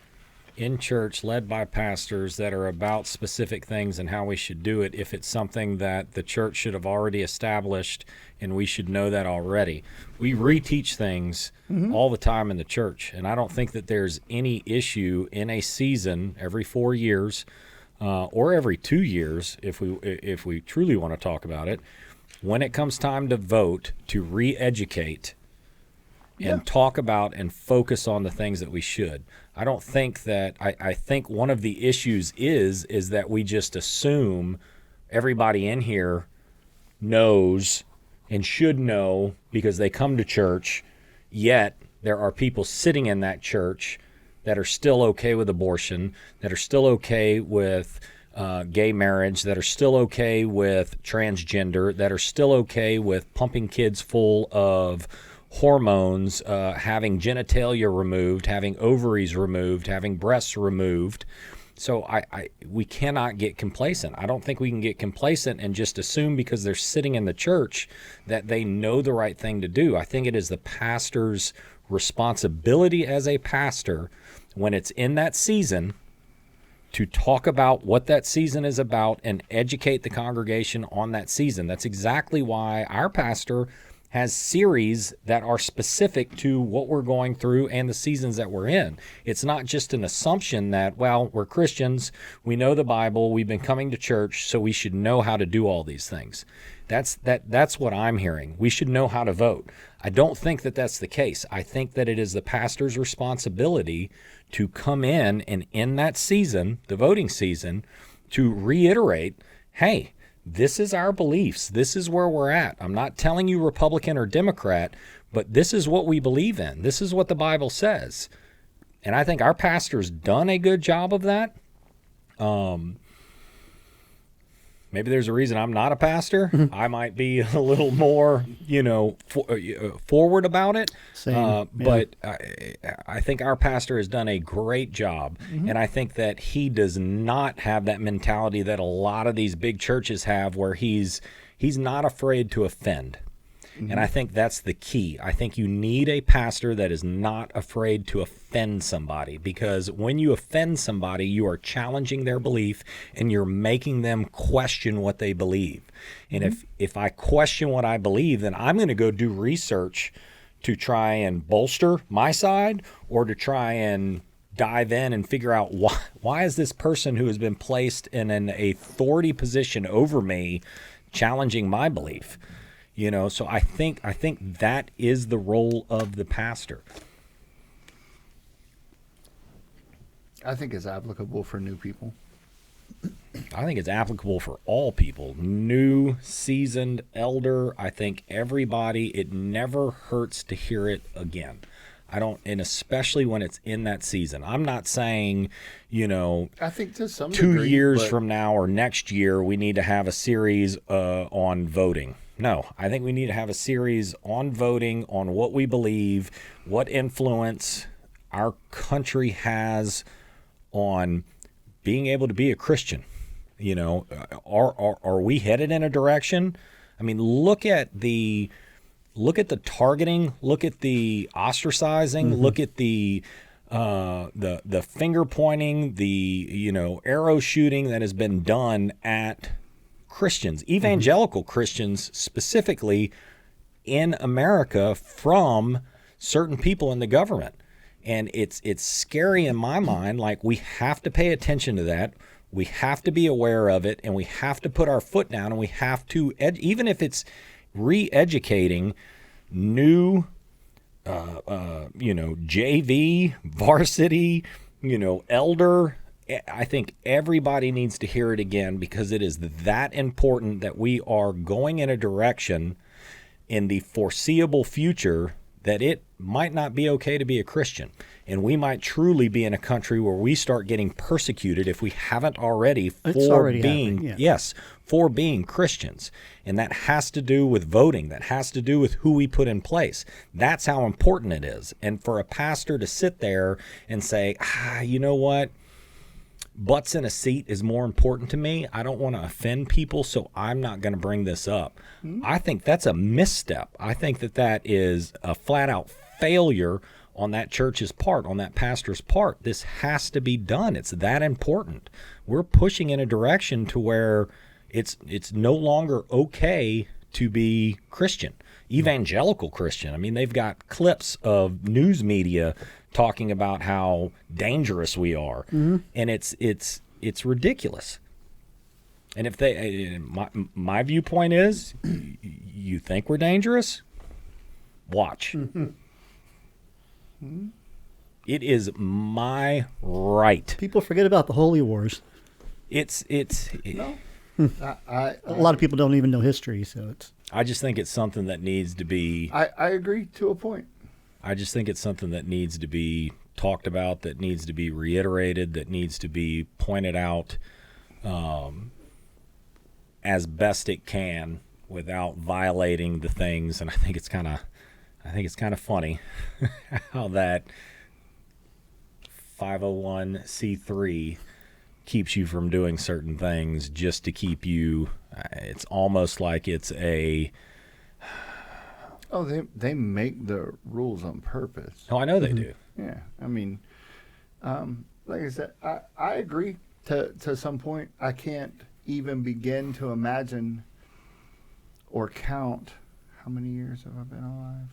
in church led by pastors that are about specific things and how we should do it if it's something that the church should have already established and we should know that already? We reteach things all the time in the church, and I don't think that there's any issue in a season every 4 years or every 2 years if we truly want to talk about it, when it comes time to vote, to re-educate and talk about and focus on the things that we should. I don't think that I think one of the issues is that we just assume everybody in here knows and should know because they come to church, yet there are people sitting in that church that are still okay with abortion, that are still okay with gay marriage, that are still okay with transgender, that are still okay with pumping kids full of hormones, having genitalia removed, having ovaries removed, having breasts removed. So we cannot get complacent. I don't think we can get complacent and just assume because they're sitting in the church that they know the right thing to do. I think it is the pastor's responsibility as a pastor when it's in that season to talk about what that season is about and educate the congregation on that season. That's exactly why our pastor has series that are specific to what we're going through and the seasons that we're in. It's not just an assumption that, well, we're Christians, we know the Bible, we've been coming to church, so we should know how to do all these things. That's what I'm hearing. We should know how to vote. I don't think that that's the case. I think that it is the pastor's responsibility to come in and in that season, the voting season, to reiterate, hey, this is our beliefs. This is where we're at. I'm not telling you Republican or Democrat, but this is what we believe in. This is what the Bible says. And I think our pastor's done a good job of that. Maybe there's a reason I'm not a pastor. I might be a little more, forward about it. Same. But I think our pastor has done a great job. And I think that he does not have that mentality that a lot of these big churches have where he's not afraid to offend. And I think that's the key. I think you need a pastor that is not afraid to offend somebody, because when you offend somebody, you are challenging their belief and you're making them question what they believe. And if I question what I believe, then I'm going to go do research to try and bolster my side or to try and dive in and figure out why is this person who has been placed in an authority position over me challenging my belief. So I think that is the role of the pastor. I think it's applicable for new people. I think it's applicable for all people, new, seasoned, elder. I think everybody, it never hurts to hear it again. I don't, and especially when it's in that season. I'm not saying, I think to some 2 degree, years but from now or next year, we need to have a series on voting. No, I think we need to have a series on voting, on what we believe, what influence our country has on being able to be a Christian. Are we headed in a direction? I mean, look at the targeting, look at the ostracizing, look at the finger pointing, the arrow shooting that has been done at Christians, evangelical Christians specifically in America from certain people in the government. And it's scary in my mind. Like, we have to pay attention to that. We have to be aware of it, and we have to put our foot down, and we have to, even if it's re-educating new, JV, varsity, elder. I think everybody needs to hear it again, because it is that important that we are going in a direction in the foreseeable future that it might not be okay to be a Christian. And we might truly be in a country where we start getting persecuted, if we haven't already, for being Christians. And that has to do with voting. That has to do with who we put in place. That's how important it is. And for a pastor to sit there and say, you know what? Butts in a seat is more important to me. I don't want to offend people, so I'm not going to bring this up. I think that's a misstep. I think that is a flat-out failure on that church's part, on that pastor's part. This has to be done. It's that important. We're pushing in a direction to where it's no longer okay to be Christian, evangelical Christian. I mean, they've got clips of news media talking about how dangerous we are, and it's ridiculous. And if my viewpoint is, you think we're dangerous? Watch. It is my right. People forget about the holy wars. No. A lot of people don't even know history, so it's. I just think it's something that needs to be. I agree to a point. I just think it's something that needs to be talked about, that needs to be reiterated, that needs to be pointed out as best it can without violating the things. And I think it's kind of funny how that 501c3 keeps you from doing certain things just to keep you. It's almost like it's a. Oh, they make the rules on purpose. Oh, I know they do. Yeah, I mean, like I said, I agree to some point. I can't even begin to imagine or count how many years have I been alive.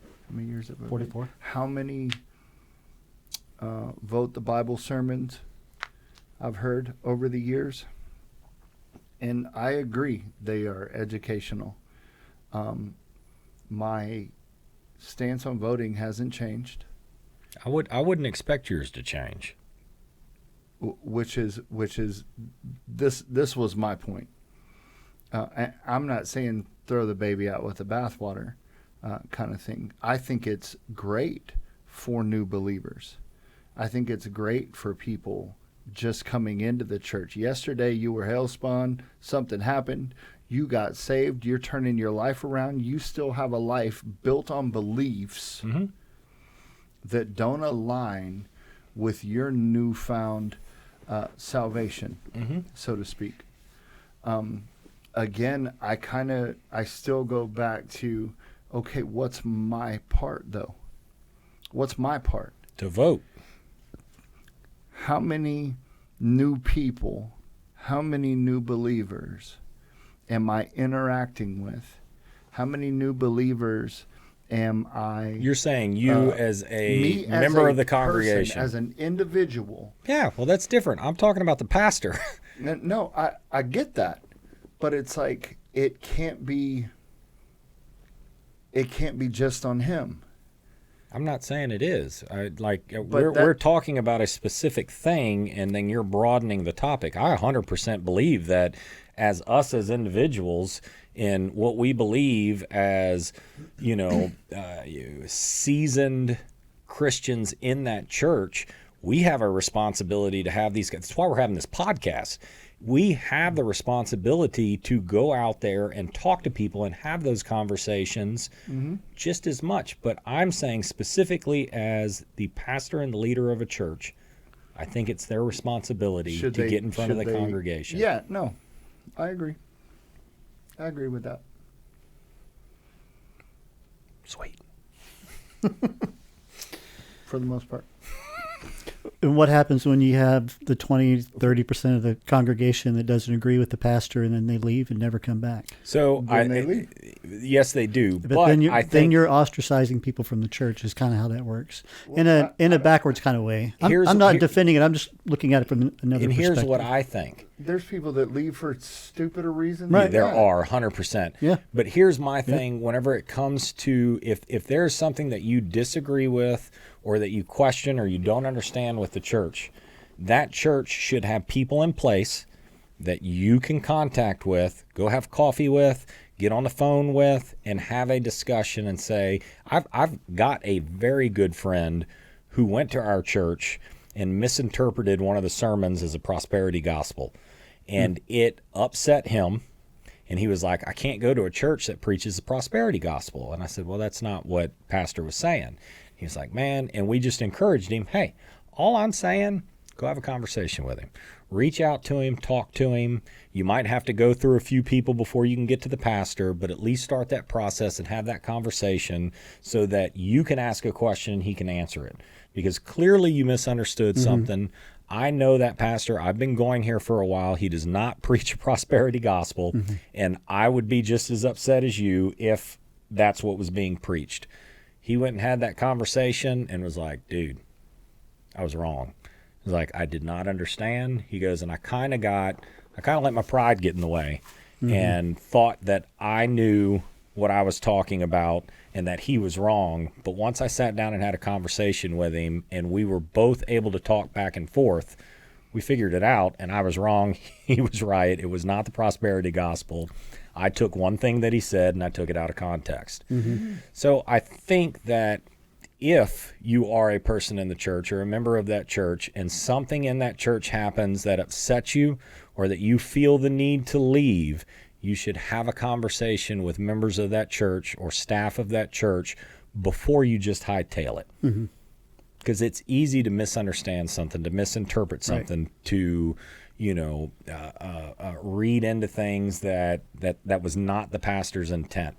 How many years have I been? 44. How many Vote the Bible sermons I've heard over the years. And I agree, they are educational. My stance on voting hasn't changed. I wouldn't expect yours to change. Which is this was my point. I'm not saying throw the baby out with the bathwater kind of thing. I think it's great for new believers. I think it's great for people just coming into the church. Yesterday you were hellspawn, something happened, you got saved, you're turning your life around, you still have a life built on beliefs that don't align with your newfound salvation, so to speak. Again, I still go back to, okay, what's my part though? What's my part? To vote. How many new people, how many new believers am I interacting with? How many new believers am I? You're saying you as a member of the congregation. Person, as an individual. Yeah, well, that's different. I'm talking about the pastor. No, I get that. But it's like, it can't be just on him. I'm not saying it is. We're talking about a specific thing, and then you're broadening the topic. I 100% believe that as us as individuals, in what we believe as, seasoned Christians in that church, we have a responsibility to have these. That's why we're having this podcast. We have the responsibility to go out there and talk to people and have those conversations just as much. But I'm saying specifically as the pastor and the leader of a church, I think it's their responsibility to get in front of the congregation. Yeah, no, I agree. I agree with that. Sweet. For the most part. And what happens when you have the 30% of the congregation that doesn't agree with the pastor, and then they leave and never come back? So they leave. Yes, they do. But then you're ostracizing people from the church. Is kind of how that works in a backwards kind of way. I'm not defending it. I'm just looking at it from another perspective. Here's what I think. There's people that leave for stupider reasons. Right. There are 100%. Yeah. But here's my thing. Whenever it comes to if there's something that you disagree with, or that you question, or you don't understand with the church, that church should have people in place that you can contact with, go have coffee with, get on the phone with, and have a discussion and say, I've got a very good friend who went to our church and misinterpreted one of the sermons as a prosperity gospel. And it upset him. And he was like, I can't go to a church that preaches the prosperity gospel. And I said, well, that's not what pastor was saying. He was like, man, and we just encouraged him, hey, all I'm saying, go have a conversation with him. Reach out to him, talk to him. You might have to go through a few people before you can get to the pastor, but at least start that process and have that conversation so that you can ask a question and he can answer it. Because clearly you misunderstood something. I know that pastor. I've been going here for a while. He does not preach a prosperity gospel, and I would be just as upset as you if that's what was being preached. He went and had that conversation and was like, dude, I was wrong. He was like, I did not understand. He goes, and I kind of let my pride get in the way and thought that I knew what I was talking about and that he was wrong. But once I sat down and had a conversation with him and we were both able to talk back and forth, we figured it out, and I was wrong. He was right. It was not the prosperity gospel. I took one thing that he said and I took it out of context. So I think that if you are a person in the church or a member of that church and something in that church happens that upsets you or that you feel the need to leave, you should have a conversation with members of that church or staff of that church before you just hightail it. Because it's easy to misunderstand something, to misinterpret something, to read into things that was not the pastor's intent.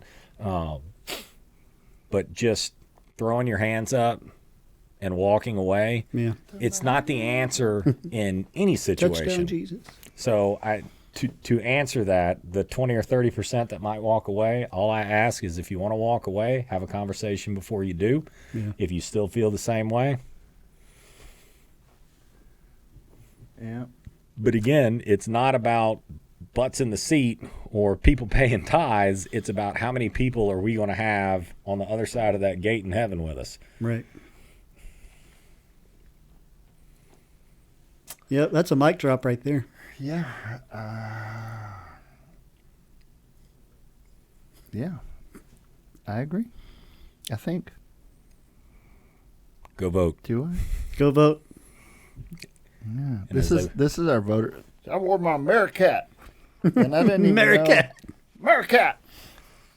But just throwing your hands up and walking away, it's not the answer in any situation. Touchdown, Jesus. So to answer that, the 20 or 30% that might walk away, all I ask is if you want to walk away, have a conversation before you do. If you still feel the same way. Yeah. But again, it's not about butts in the seat or people paying tithes. It's about how many people are we going to have on the other side of that gate in heaven with us. Right. Yep, that's a mic drop right there. Yeah. Yeah. I agree. I think. Go vote. Do I? Go vote. Yeah. This is our voter. I wore my Americat. And I didn't even Americat. Americat.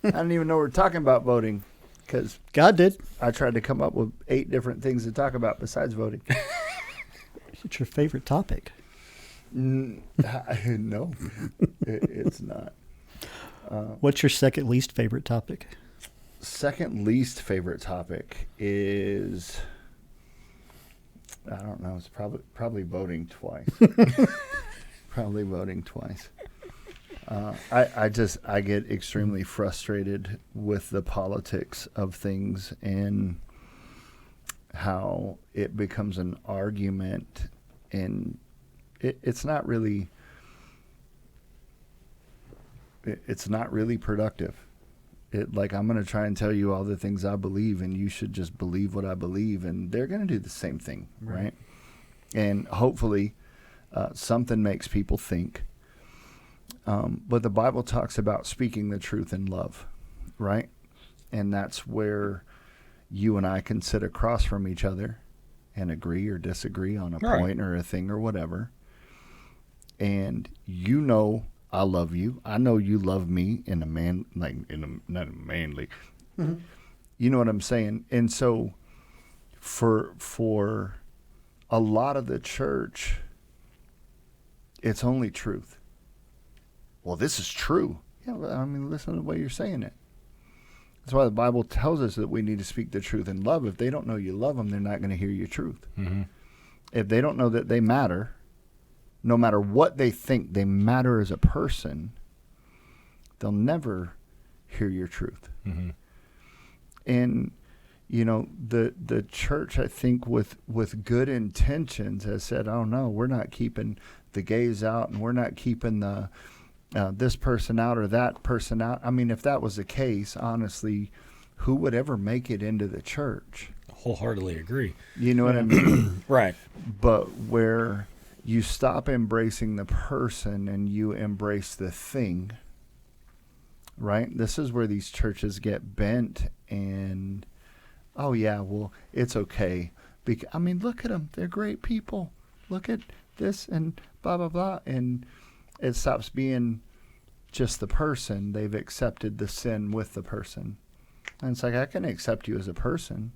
I didn't even know we were talking about voting because God did. I tried to come up with 8 different things to talk about besides voting. It's your favorite topic. No, it's not. What's your second least favorite topic? Second least favorite topic is, I don't know. It's probably voting twice. Probably voting twice. I get extremely frustrated with the politics of things and how it becomes an argument, and it's not really productive. Like, I'm going to try and tell you all the things I believe, and you should just believe what I believe, and they're going to do the same thing, right? And hopefully something makes people think. But the Bible talks about speaking the truth in love, right? And that's where you and I can sit across from each other and agree or disagree on a point or a thing or whatever. And you know I love you. I know you love me in a man, like not manly. Mm-hmm. You know what I'm saying? And so for a lot of the church, it's only truth. Well, this is true. Yeah, well, I mean, listen to the way you're saying it. That's why the Bible tells us that we need to speak the truth in love. If they don't know you love them, they're not going to hear your truth. Mm-hmm. If they don't know that they matter, no matter what they think they matter as a person, they'll never hear your truth. Mm-hmm. And, you know, the church, I think, with good intentions has said, oh, no, we're not keeping the gays out, and we're not keeping the this person out or that person out. I mean, if that was the case, honestly, who would ever make it into the church? Wholeheartedly agree. You know what I mean? Right. But where you stop embracing the person and you embrace the thing, right? This is where these churches get bent and, oh, yeah, well, it's okay. I mean, look at them. They're great people. Look at this and blah, blah, blah. And it stops being just the person. They've accepted the sin with the person. And it's like, I can accept you as a person,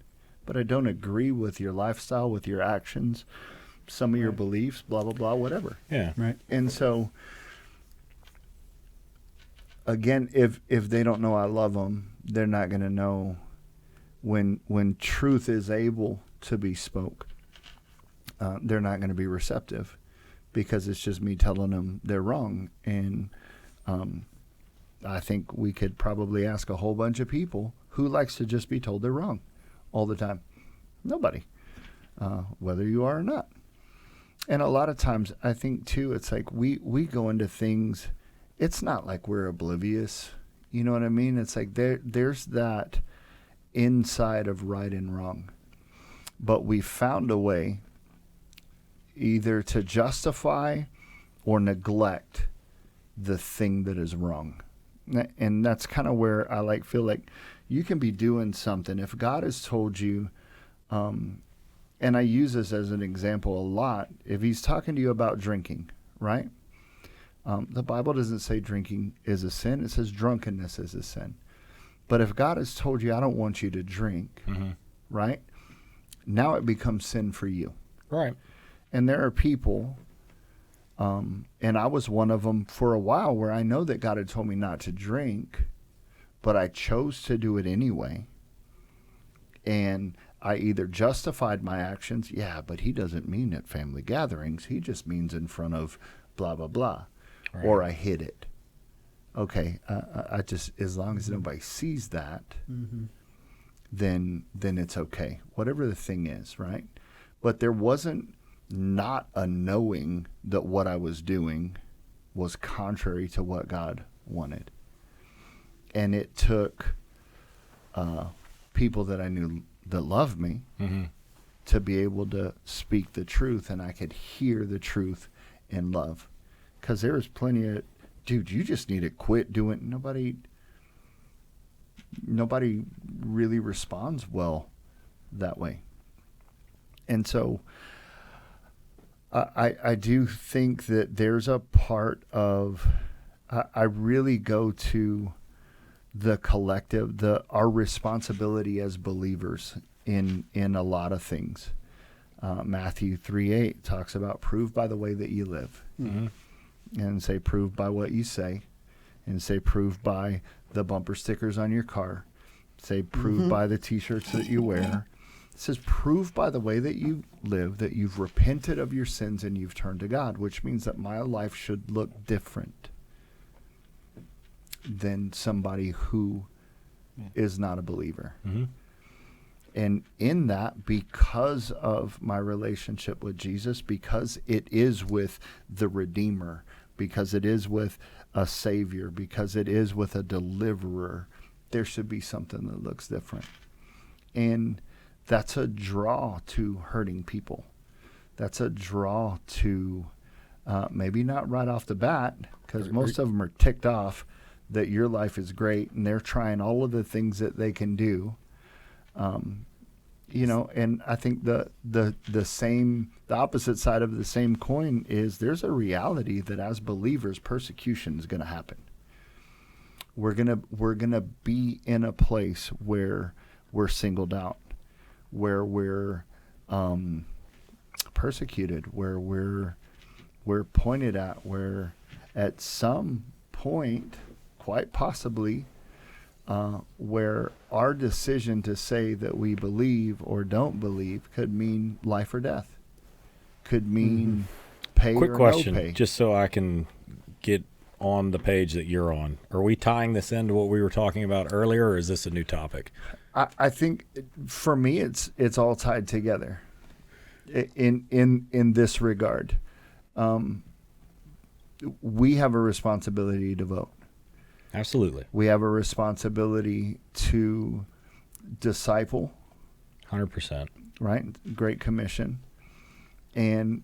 but I don't agree with your lifestyle, with your actions, some of your beliefs, blah, blah, blah, whatever. Yeah. Right. And so, again, if they don't know I love them, they're not going to know when truth is able to be spoke. They're not going to be receptive, because it's just me telling them they're wrong. And I think we could probably ask a whole bunch of people who likes to just be told they're wrong all the time. Nobody, whether you are or not. And a lot of times I think too, it's like we go into things, it's not like we're oblivious. You know what I mean? It's like there's that inside of right and wrong. But we found a way either to justify or neglect the thing that is wrong. And that's kind of where I feel like you can be doing something. If God has told you, and I use this as an example a lot, if he's talking to you about drinking, right? The Bible doesn't say drinking is a sin. It says drunkenness is a sin. But if God has told you, I don't want you to drink, mm-hmm. right? Now it becomes sin for you. Right. And there are people, and I was one of them for a while, where I know that God had told me not to drink, but I chose to do it anyway. And I either justified my actions, yeah, but he doesn't mean at family gatherings. He just means in front of blah, blah, blah. Right. Or I hid it. Okay, I just, as long as nobody sees that, mm-hmm. then it's okay. Whatever the thing is, right? But there wasn't not a knowing that what I was doing was contrary to what God wanted. And it took people that I knew that loved me mm-hmm. to be able to speak the truth, and I could hear the truth in love. Because there was plenty of, dude, you just need to quit doing, nobody really responds well that way. And so I do think that there's a part of, I really go to the collective, our responsibility as believers in a lot of things. Matthew 3:8 talks about prove by the way that you live. Mm-hmm. And say prove by what you say. And say prove by the bumper stickers on your car. Say prove mm-hmm. by the t-shirts that you wear. It says prove by the way that you live that you've repented of your sins and you've turned to God, which means that my life should look different than somebody who is not a believer. Mm-hmm. And in that, because of my relationship with Jesus, because it is with the Redeemer, because it is with a Savior, because it is with a deliverer, there should be something that looks different. And that's a draw to hurting people. That's a draw to maybe not right off the bat, because most of them are ticked off that your life is great and they're trying all of the things that they can do. And I think the opposite side of the same coin is there's a reality that as believers, persecution is going to happen. We're gonna be in a place where we're singled out, where we're persecuted, where we're pointed at, where at some point, quite possibly, where our decision to say that we believe or don't believe could mean life or death, could mean pay Quick or question, no pay. just so I can get on the page that you're on. Are we tying this into what we were talking about earlier, or is this a new topic? I think for me, it's all tied together. In this regard, we have a responsibility to vote. Absolutely. We have a responsibility to disciple. 100%. Right? Great Commission. And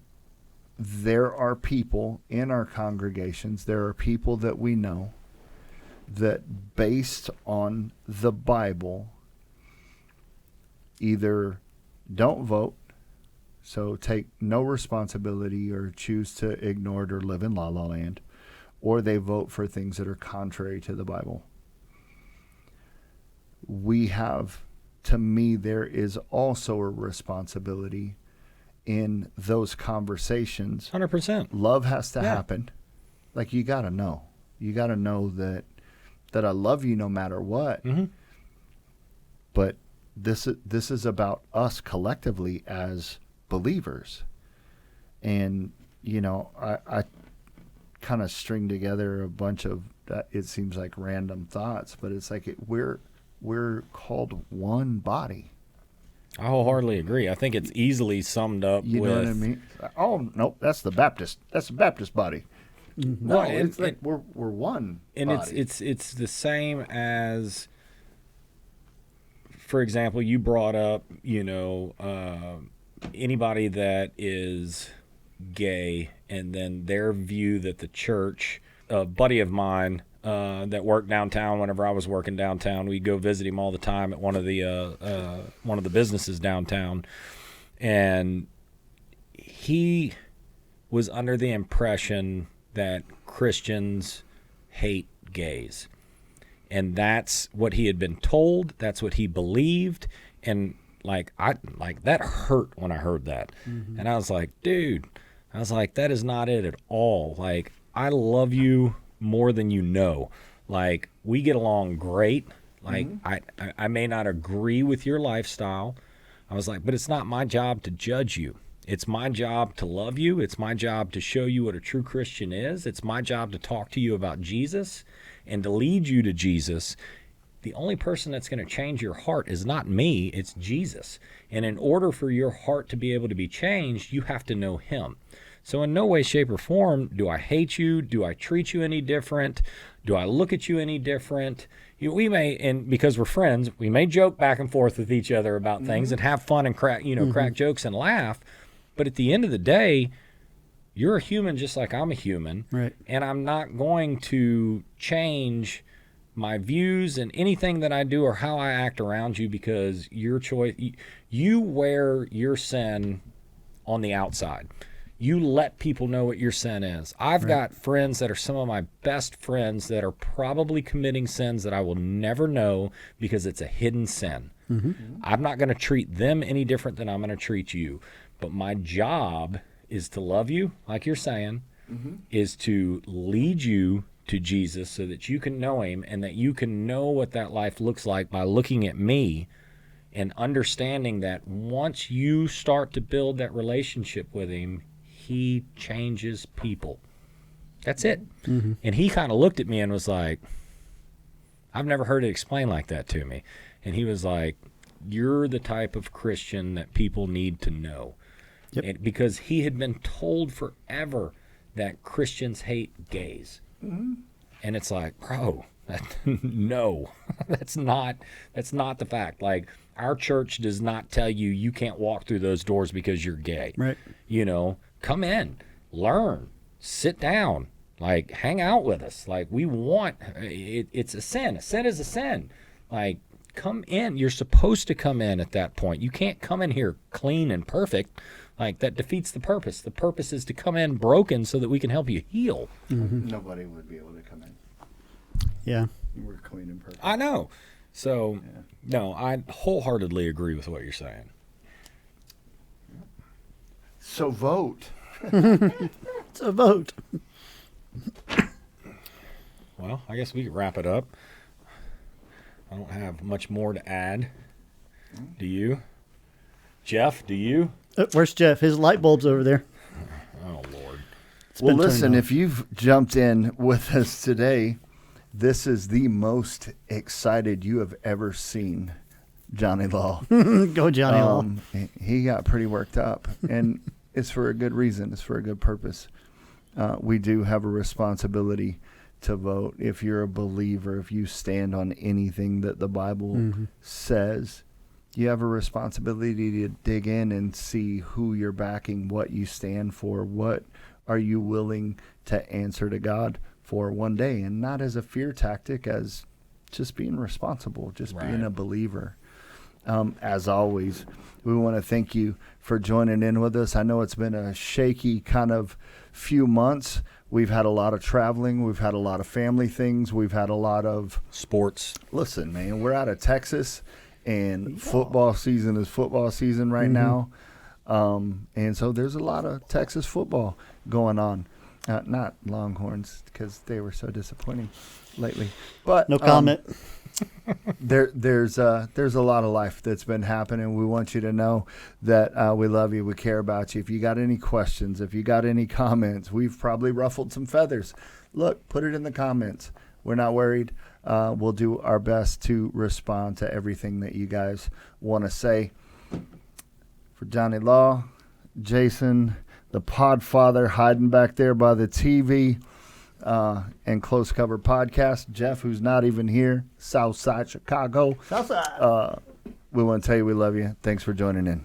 there are people in our congregations, there are people that we know that based on the Bible either don't vote, so take no responsibility or choose to ignore it or live in la la land, or they vote for things that are contrary to the Bible. We have, to me, there is also a responsibility in those conversations. 100%. Love has to happen. Like, you got to know. You got to know that I love you no matter what. Mm-hmm. But this is about us collectively as believers. And, I kind of string together a bunch of, it seems like random thoughts, but it's like we're called one body. I wholeheartely agree. I think it's easily summed up You with... know what I mean? Oh, no, that's the Baptist. That's the Baptist body. Mm-hmm. No, it's like we're one and body. It's the same as, for example, you brought up, anybody that is gay and then their view that the church, a buddy of mine that worked downtown, whenever I was working downtown, we'd go visit him all the time at one of the businesses downtown, and he was under the impression that Christians hate gays, and that's what he had been told, that's what he believed, and that hurt when I heard that. Mm-hmm. And I was like, dude, that is not it at all. Like, I love you more than you know. Like, we get along great. Like, mm-hmm. I may not agree with your lifestyle. I was like, but it's not my job to judge you. It's my job to love you. It's my job to show you what a true Christian is. It's my job to talk to you about Jesus and to lead you to Jesus. The only person that's going to change your heart is not me, it's Jesus. And in order for your heart to be able to be changed, you have to know him. So in no way, shape, or form do I hate you. Do I treat you any different? Do I look at you any different? We may, and because we're friends, we may joke back and forth with each other about things mm-hmm. and have fun and crack jokes and laugh. But at the end of the day, you're a human just like I'm a human. Right. And I'm not going to change my views and anything that I do or how I act around you because your choice, you wear your sin on the outside. You let people know what your sin is. I've got friends that are some of my best friends that are probably committing sins that I will never know because it's a hidden sin. Mm-hmm. I'm not going to treat them any different than I'm going to treat you. But my job is to love you, like you're saying, mm-hmm. is to lead you to Jesus so that you can know him and that you can know what that life looks like by looking at me and understanding that once you start to build that relationship with him, he changes people. That's it. Mm-hmm. And he kind of looked at me and was like, I've never heard it explained like that to me. And he was like, you're the type of Christian that people need to know. Yep. And because he had been told forever that Christians hate gays. Mm-hmm. And it's like, bro, No, that's not the fact. Like, our church does not tell you you can't walk through those doors because you're gay. Right. You know, come in, learn, sit down, like, hang out with us. Like, we want it, it's a sin. A sin is a sin. Like, come in. You're supposed to come in at that point. You can't come in here clean and perfect. Like, that defeats the purpose. The purpose is to come in broken so that we can help you heal. Nobody would be able to come in. Yeah. We're clean and perfect. I know. So, no, I wholeheartedly agree with what you're saying. So vote. It's a vote. Well, I guess we could wrap it up. I don't have much more to add. Do you? Jeff, do you? Where's Jeff? His light bulb's over there. Oh, Lord. Well, listen, if you've jumped in with us today, this is the most excited you have ever seen Johnny Law. Go Johnny Law. He got pretty worked up, and it's for a good reason. It's for a good purpose. We do have a responsibility to vote. If you're a believer, if you stand on anything that the Bible says, you have a responsibility to dig in and see who you're backing, what you stand for, what are you willing to answer to God for one day, and not as a fear tactic, as just being responsible, just being a believer. As always, we want to thank you for joining in with us. I know it's been a shaky kind of few months. We've had a lot of traveling. We've had a lot of family things. We've had a lot of sports. Listen, man, we're out of Texas, and football season is football season right now. And so there's a lot of Texas football going on. Not Longhorns, because they were so disappointing lately. But no comment. There's a lot of life that's been happening. We want you to know that we love you. We care about you. If you got any questions, if you got any comments, we've probably ruffled some feathers. Look, put it in the comments. We're not worried. We'll do our best to respond to everything that you guys want to say. For Johnny Law, Jason, the Podfather hiding back there by the TV, and Close Cover Podcast, Jeff, who's not even here, Southside Chicago. Southside. We want to tell you we love you. Thanks for joining in.